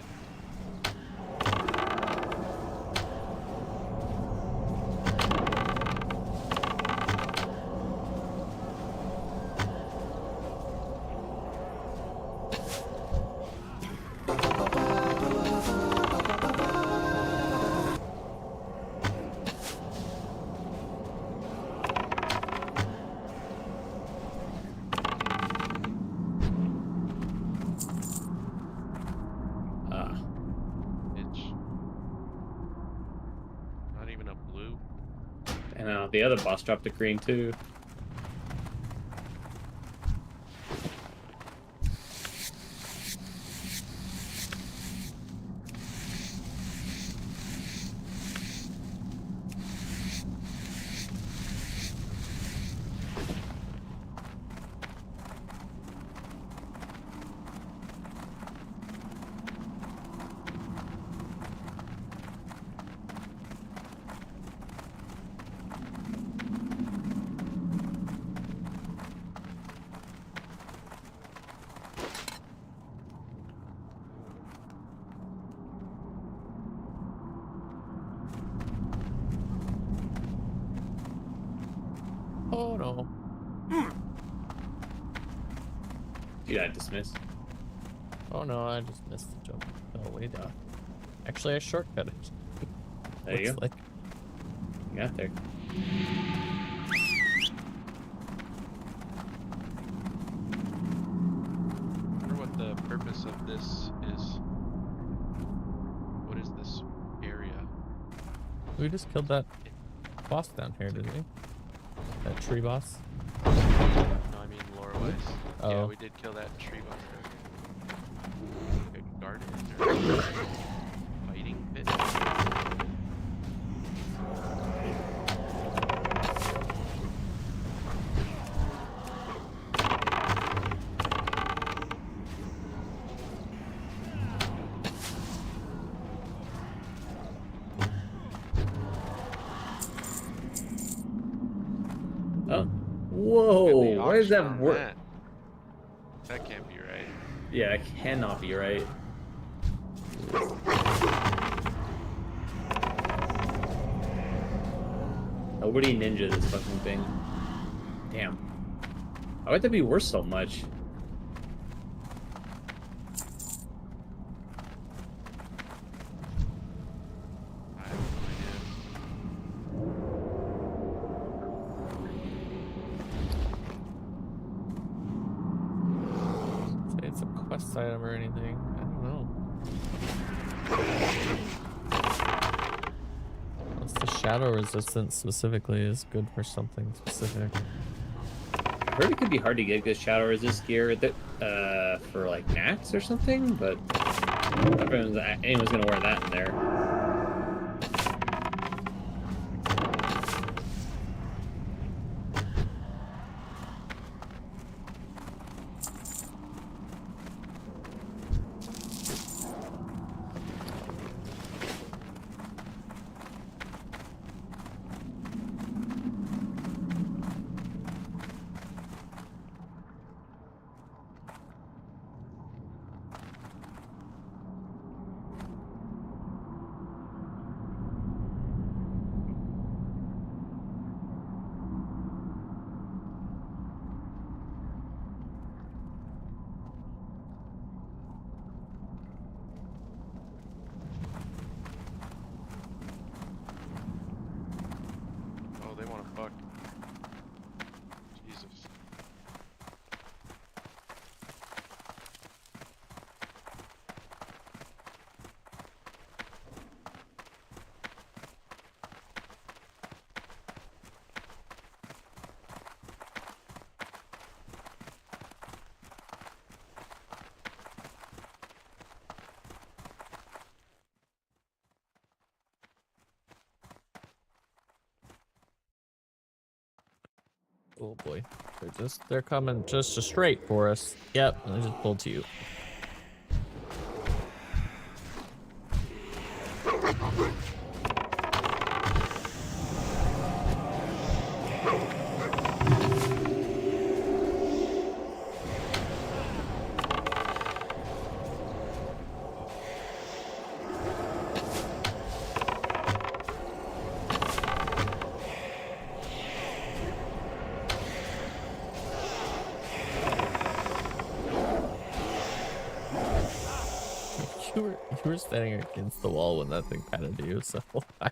Not even a blue. And the other boss dropped a green too. oh no. You got dismissed. Oh no, I just missed the jump. Oh, way down. Actually, I shortcut it. There you Looks go. like. You got there. I wonder what the purpose of this is. What is this area? We just killed that boss down here, didn't we? That tree boss. No, I mean lore-wise. Oh. Yeah, we did kill that tree boss. Like a garden or fighting pit. Oh. Look at Whoa! the Why does auction that on work? that. That can't be right. Yeah, that cannot be right. Nobody ninja this fucking thing. Damn. Why would that be worth so much? I have no idea. item or anything. I don't know. What's the shadow resistance specifically is good for something specific. I heard it could be hard to get good shadow resist gear that for like axe or something, but anyone's gonna wear that in there. Oh, they want to fuck. Jesus. Oh boy. They're coming just straight for us. Yep, I just pulled to you. You were standing against the wall when that thing patted you, so I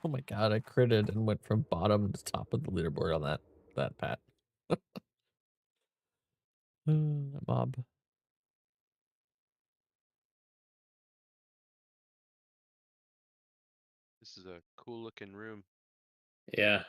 Oh my god, I critted and went from bottom to top of the leaderboard on that pat. That mob. This is a cool looking room. Yeah.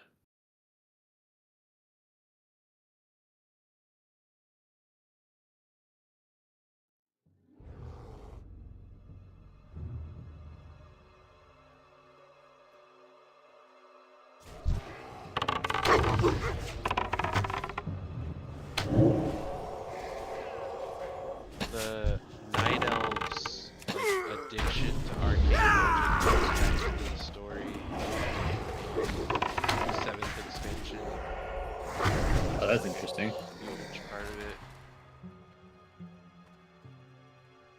The Night Elves like, addiction to arcane magic goes back into the story. 7th expansion. Oh, that's interesting. Huge part of it.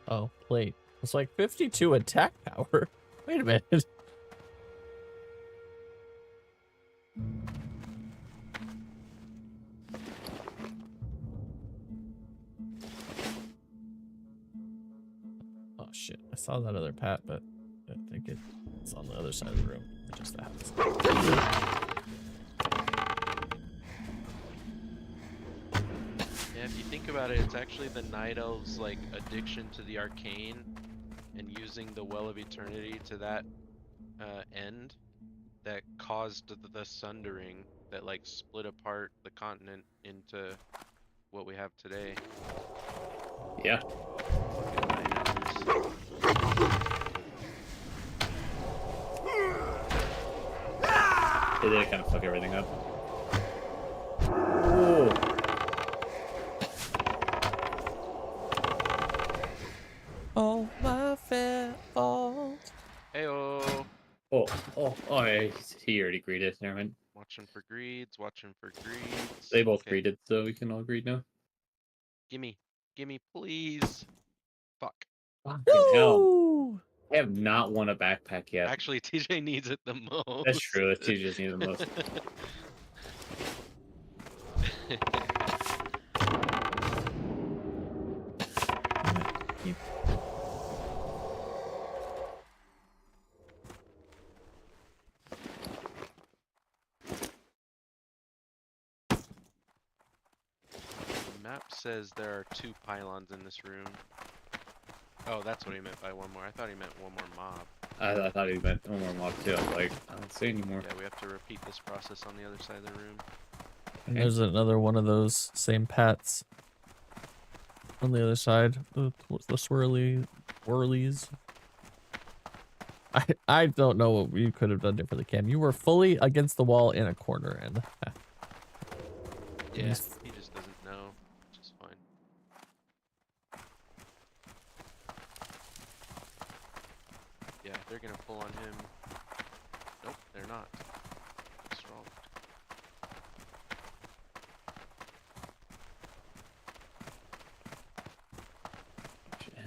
Oh, plate. It's like 52 attack power. Wait a minute. Oh shit, I saw that other pat, but I think it's on the other side of the room. It just happens. Yeah, if you think about it, it's actually the Night Elves' like addiction to the arcane and using the Well of Eternity to that end that caused the sundering that like split apart the continent into what we have today. Yeah. They did kind of fuck everything up. Oh. Oh, yeah, he already greeted. Never mind. Watching for greeds, watching for greeds. They both Okay, greeted, so we can all greet now. gimme, please. Fuck. Fucking hell. Woo! I have not won a backpack yet. Actually, TJ needs it the most. That's true. That's usually just need the most. Keep- The map says there are 2 pylons in this room. Oh, that's what he meant by one more. I thought he meant one more mob. I thought he meant one more mob too. I was like, I don't see anymore. Yeah, we have to repeat this process on the other side of the room. And there's another one of those same pets on the other side. The swirlies. I don't know what you could have done differently, Cam. You were fully against the wall in a corner, and Yeah, Yes. he just doesn't know, which is fine. Yeah, they're gonna pull on him. Nope, they're not. What's wrong?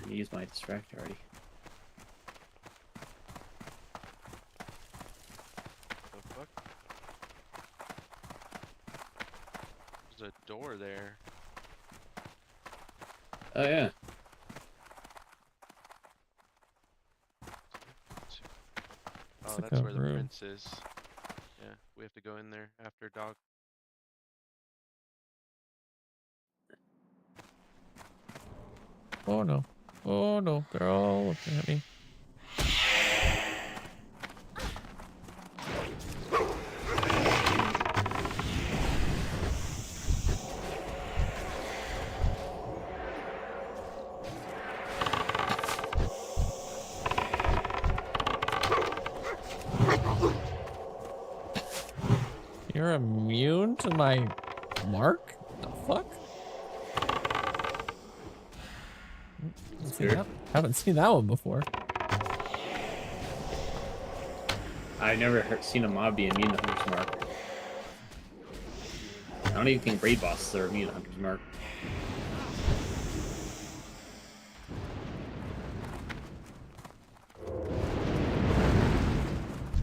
I used my distract already. The fuck? There's a door there. Oh yeah. Oh, like that's a where the room. prince is. Yeah, we have to go in there after dog. oh no, oh no, they're all looking at me. You're immune to my mark? The fuck? Weird. Haven't seen that one before. I never seen a mob be immune to Hunter's Mark. I don't even think raid bosses are immune to Hunter's Mark.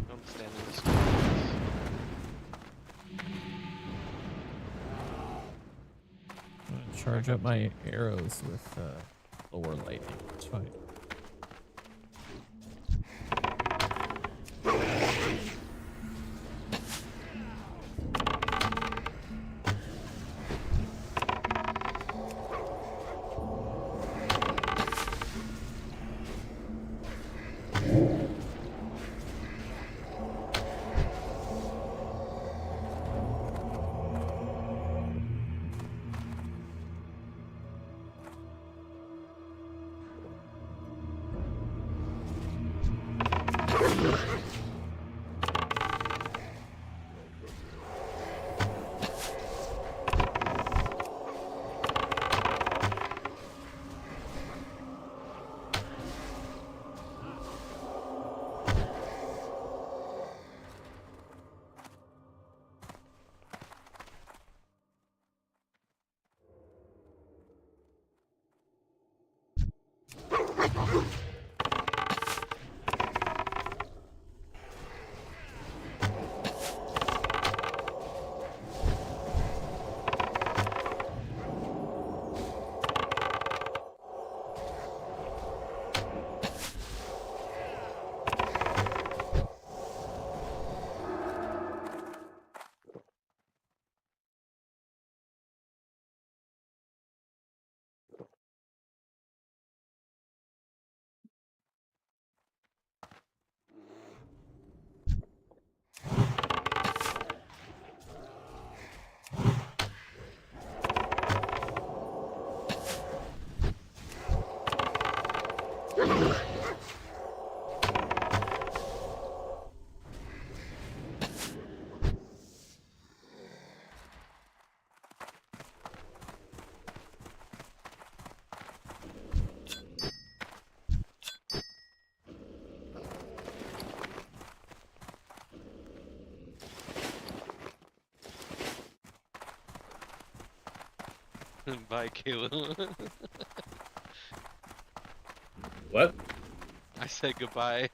Don't stand in the streets. I'm gonna charge up my arrows with lower lightning. It's fine. Bye, Caleb. What? I said goodbye.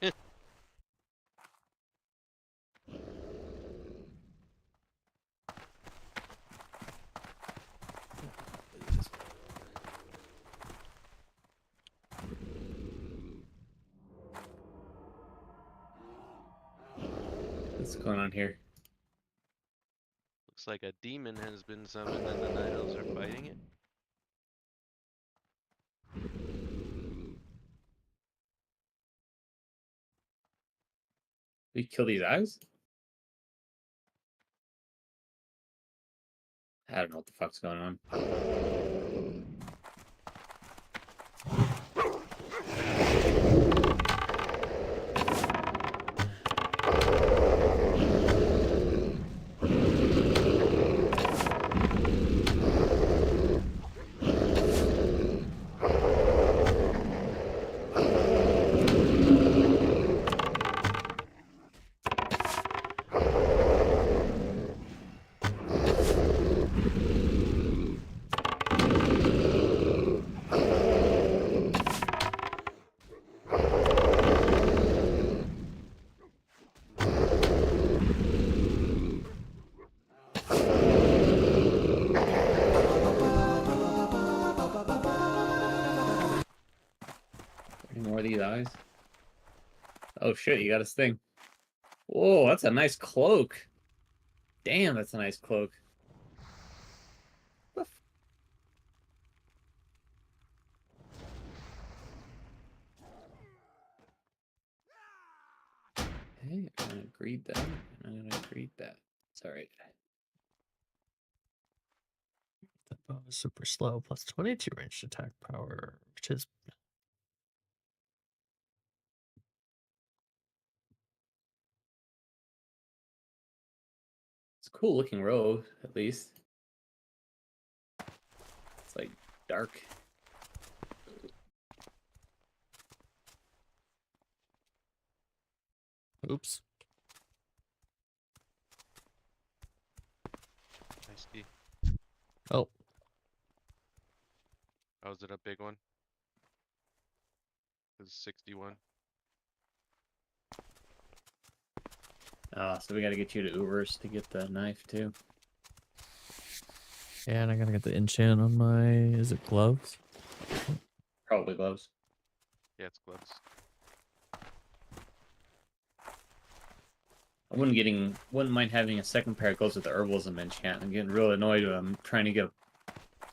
What's going on here? Looks like a demon has been summoned and the night elves are fighting it. We kill these eyes? I don't know what the fuck's going on. Any more of these eyes? Oh shit, you got his thing. Whoa, that's a nice cloak. Damn, that's a nice cloak. What the Hey, I'm gonna greet that. I'm gonna greet that. It's alright. The bow is super slow, plus 22 ranged attack power, which is It's a cool looking robe, at least. It's like dark. oops. Nice key. Oh, Oh, is it a big one? It's 61. So we gotta get you to Ubers to get the knife too. yeah, and I gotta get the enchant on my. Is it gloves? Probably gloves. Yeah, it's gloves. I wouldn't mind having a second pair of gloves with the herbalism enchant. I'm getting real annoyed when I'm trying to get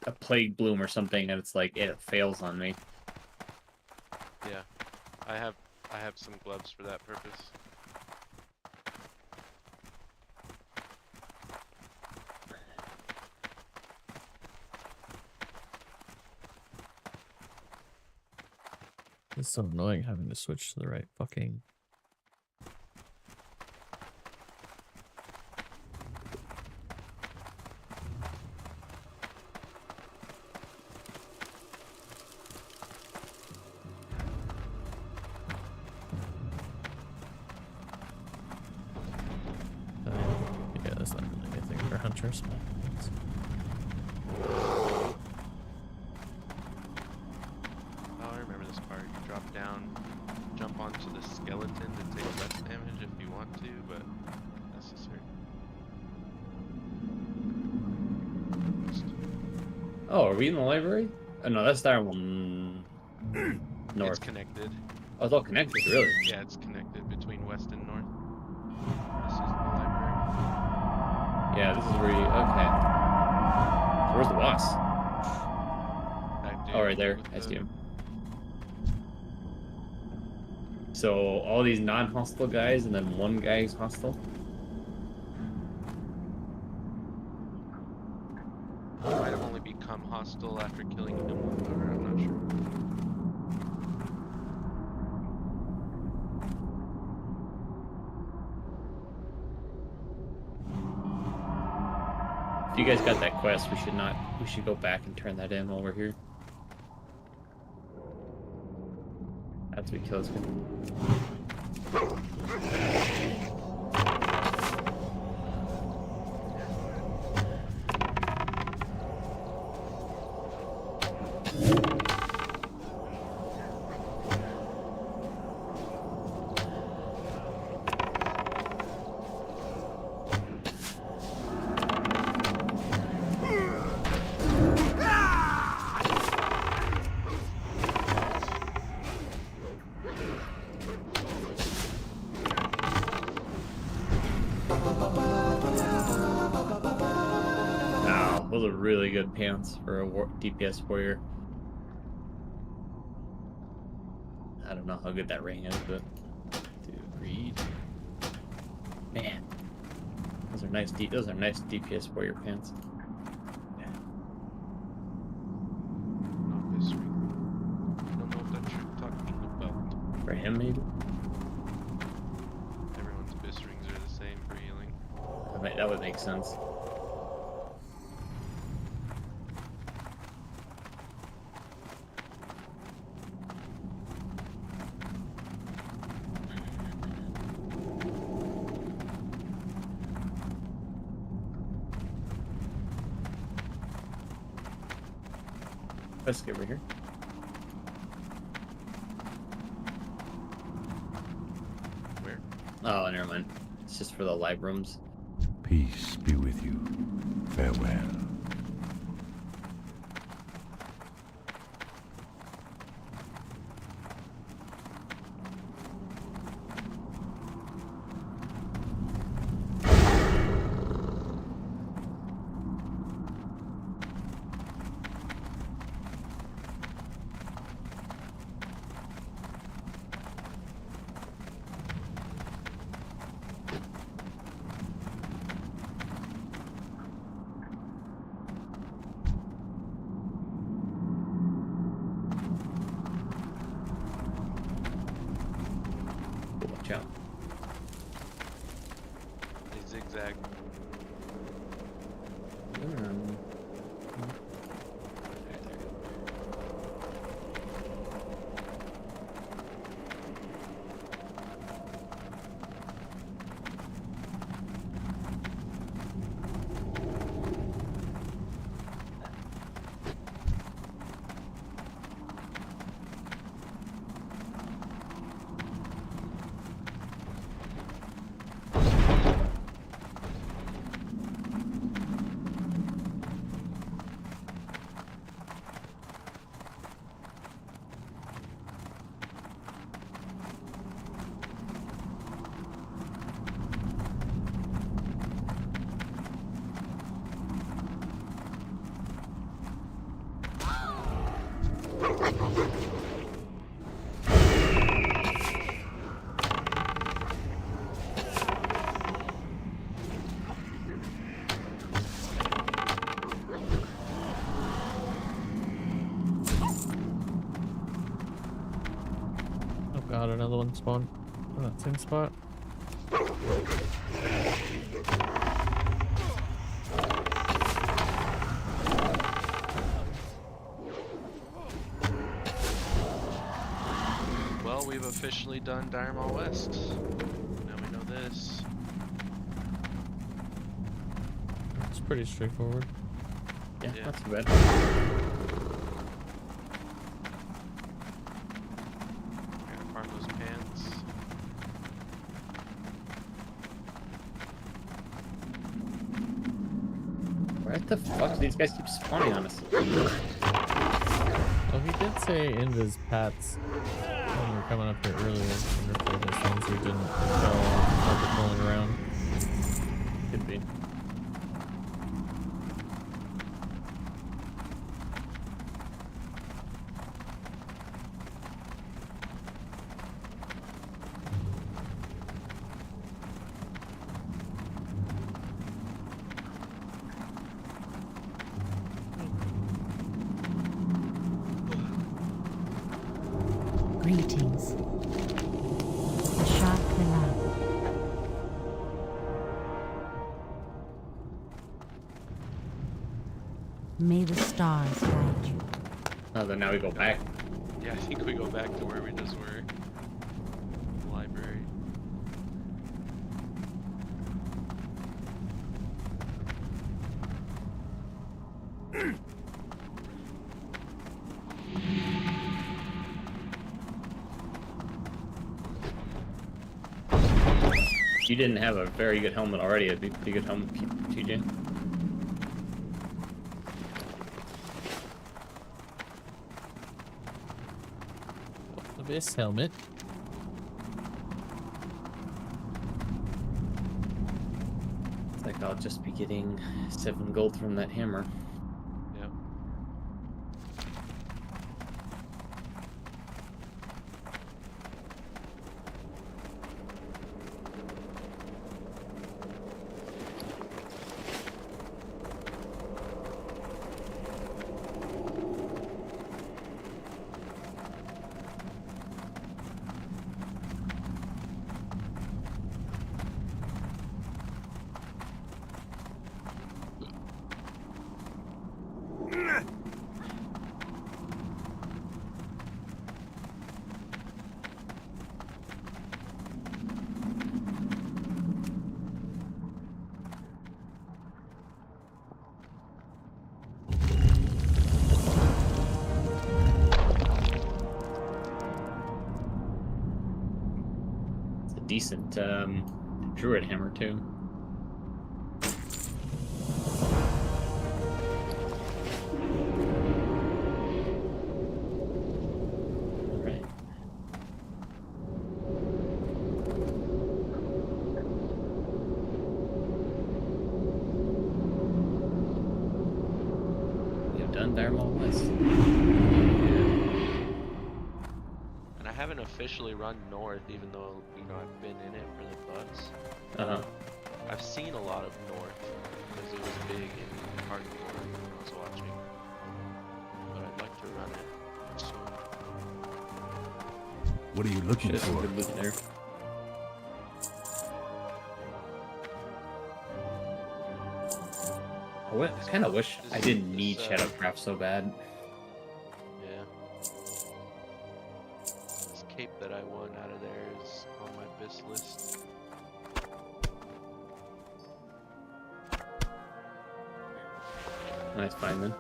a plague bloom or something and it's like it fails on me. Yeah, I have some gloves for that purpose. It's so annoying having to switch to the right fucking. Yeah, that's not really anything for hunters. Oh, I remember this part. You drop down, jump onto the skeleton to take less damage if you want to, but not necessary. Oh, are we in the library? Oh no, that's Direwolf It's North. connected. Oh, it's all connected, really. Yeah, it's connected between west and north. This is the library. Yeah, this is where you. Okay. So where's the boss? That dude Oh, right there. with I the- see him. So all these non-hostile guys, and then one guy who's hostile. He might have only become hostile after killing him, or I'm not sure. If you guys got that quest, we should go back and turn that in while we're here. After we kill this guy. Those are really good pants for a DPS warrior. I don't know how good that ring is, but Dude, agreed. man, those are nice. Those are nice DPS warrior pants. Not this ring. I don't know what you're talking about. For him, maybe. Everyone's bis rings are the same for healing. That would make sense. Let's get over here. Where? Oh, never mind. It's just for the live rooms. Peace be with you. Farewell. Watch out. They zigzag. Oh god, another one spawned on that same spot. Well, we've officially done Dire Maul West. Now we know this. It's pretty straightforward. Yeah, Yeah. not too bad. We're gonna farm those pants. Where the fuck do these guys keep spawning on us? Well, he did say Invis Pats when we were coming up here earlier. I wonder if they're the ones we didn't kill while patrolling around. Could be. Greetings. The shark below. May the stars guide you. Oh, then now we go back. Yeah, I think we go back to where we just were. The library. If you didn't have a very good helmet already, it'd be a pretty good helmet, TJ. This helmet. It's like I'll just be getting 7 gold from that hammer. Yeah. It's a decent druid hammer too. Alright. We have done Diremall West. And I haven't officially run north, even though, you know, I've been in it for the bucks. Uh-huh. I've seen a lot of north, because it was big in hardcore when I was watching. But I'd like to run it soon. What are you looking Shit, some for? good loot there. I kind of wish I didn't need Shadowcraft so bad. Yeah. This cape that I won out of there is on my bis list. Nice find then.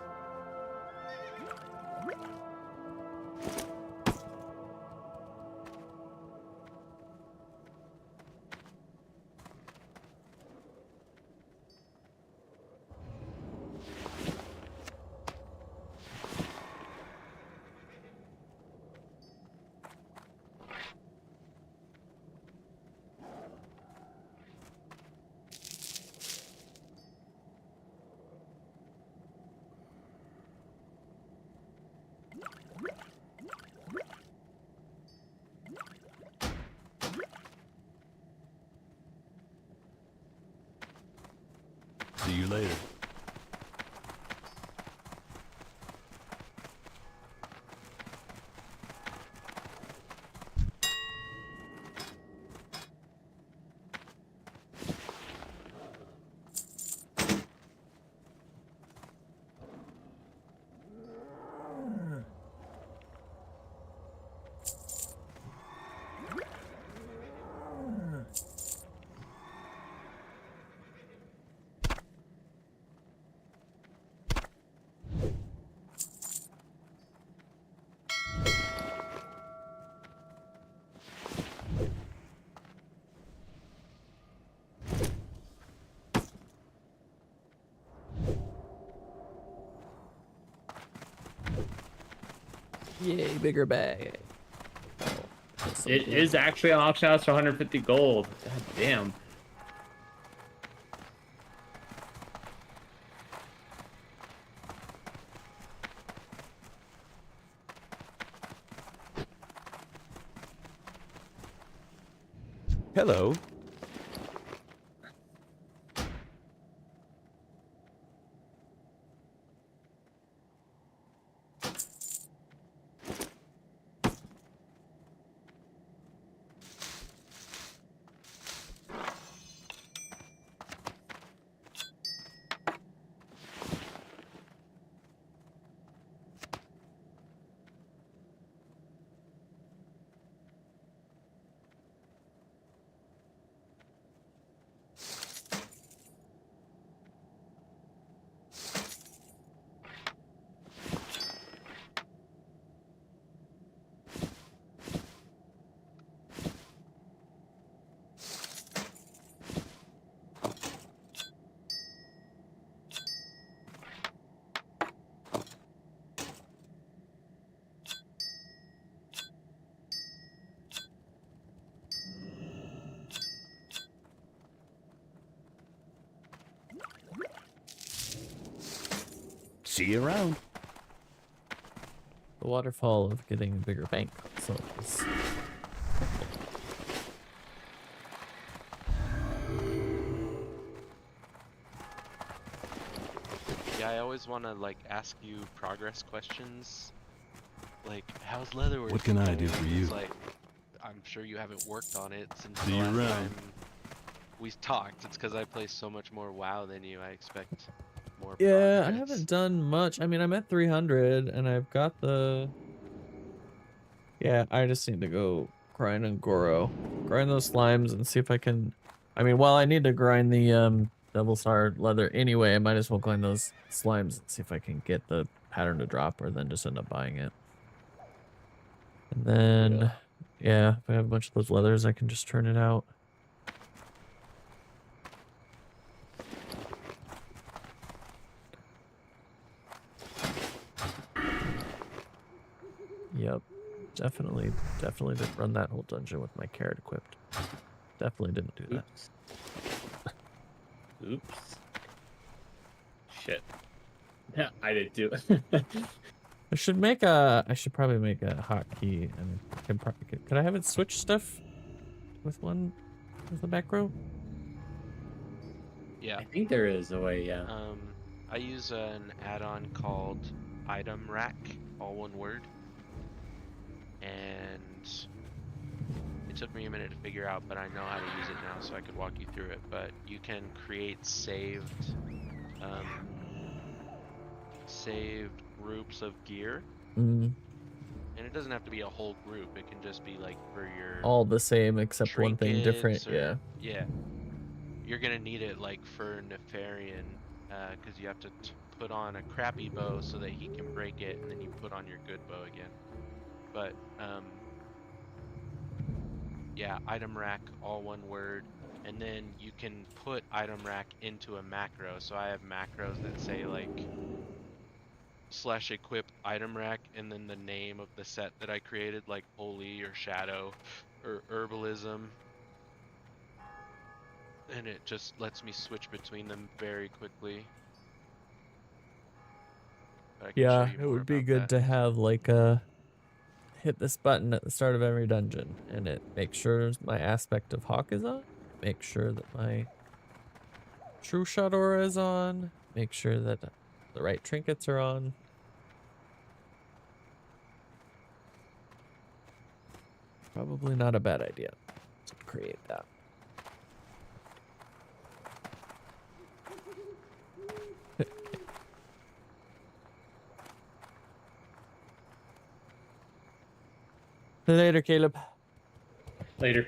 See you later. Yay, bigger bag. It is actually an auction house for 150 gold. God damn. Hello. See you around. The waterfall of getting a bigger bank. So it's Yeah, I always want to like ask you progress questions. Like, how's leatherwork? What can I do for you? It's like, I'm sure you haven't worked on it since See the you last around. time we talked. It's because I play so much more WoW than you. I expect more yeah, I progress. haven't done much. I mean, I'm at 300 and I've got the. Yeah, I just need to go grind on Goro, grind those slimes, and see if I can. I mean, while I need to grind the double star leather anyway, I might as well grind those slimes and see if I can get the pattern to drop, or then just end up buying it. And then, yeah, if I have a bunch of those leathers, I can just turn it out. Yep, definitely didn't run that whole dungeon with my carrot equipped. Definitely didn't do that. Oops. Oops. Shit. Yeah, I did too. I should probably make a hotkey, and could I have it switch stuff with the macro? Yeah. I think there is a way, yeah. I use an add-on called Item Rack, all one word. And it took me a minute to figure out, but I know how to use it now, so I could walk you through it. But you can create saved groups of gear, and it doesn't have to be a whole group. It can just be like for your all the same except one thing different. trinkets, yeah. You're gonna need it like for Nefarian, because you have to put on a crappy bow so that he can break it, and then you put on your good bow again. But yeah, item rack, all one word, and then you can put item rack into a macro. So I have macros that say like /equip item rack, and then the name of the set that I created, like holy or shadow or herbalism, and it just lets me switch between them very quickly. But I can show Yeah, you it more would be about good that. to have like hit this button at the start of every dungeon, and it makes sure my aspect of hawk is on, make sure that my true shot aura is on, make sure that the right trinkets are on. Probably not a bad idea to create that. Later, Caleb. Later.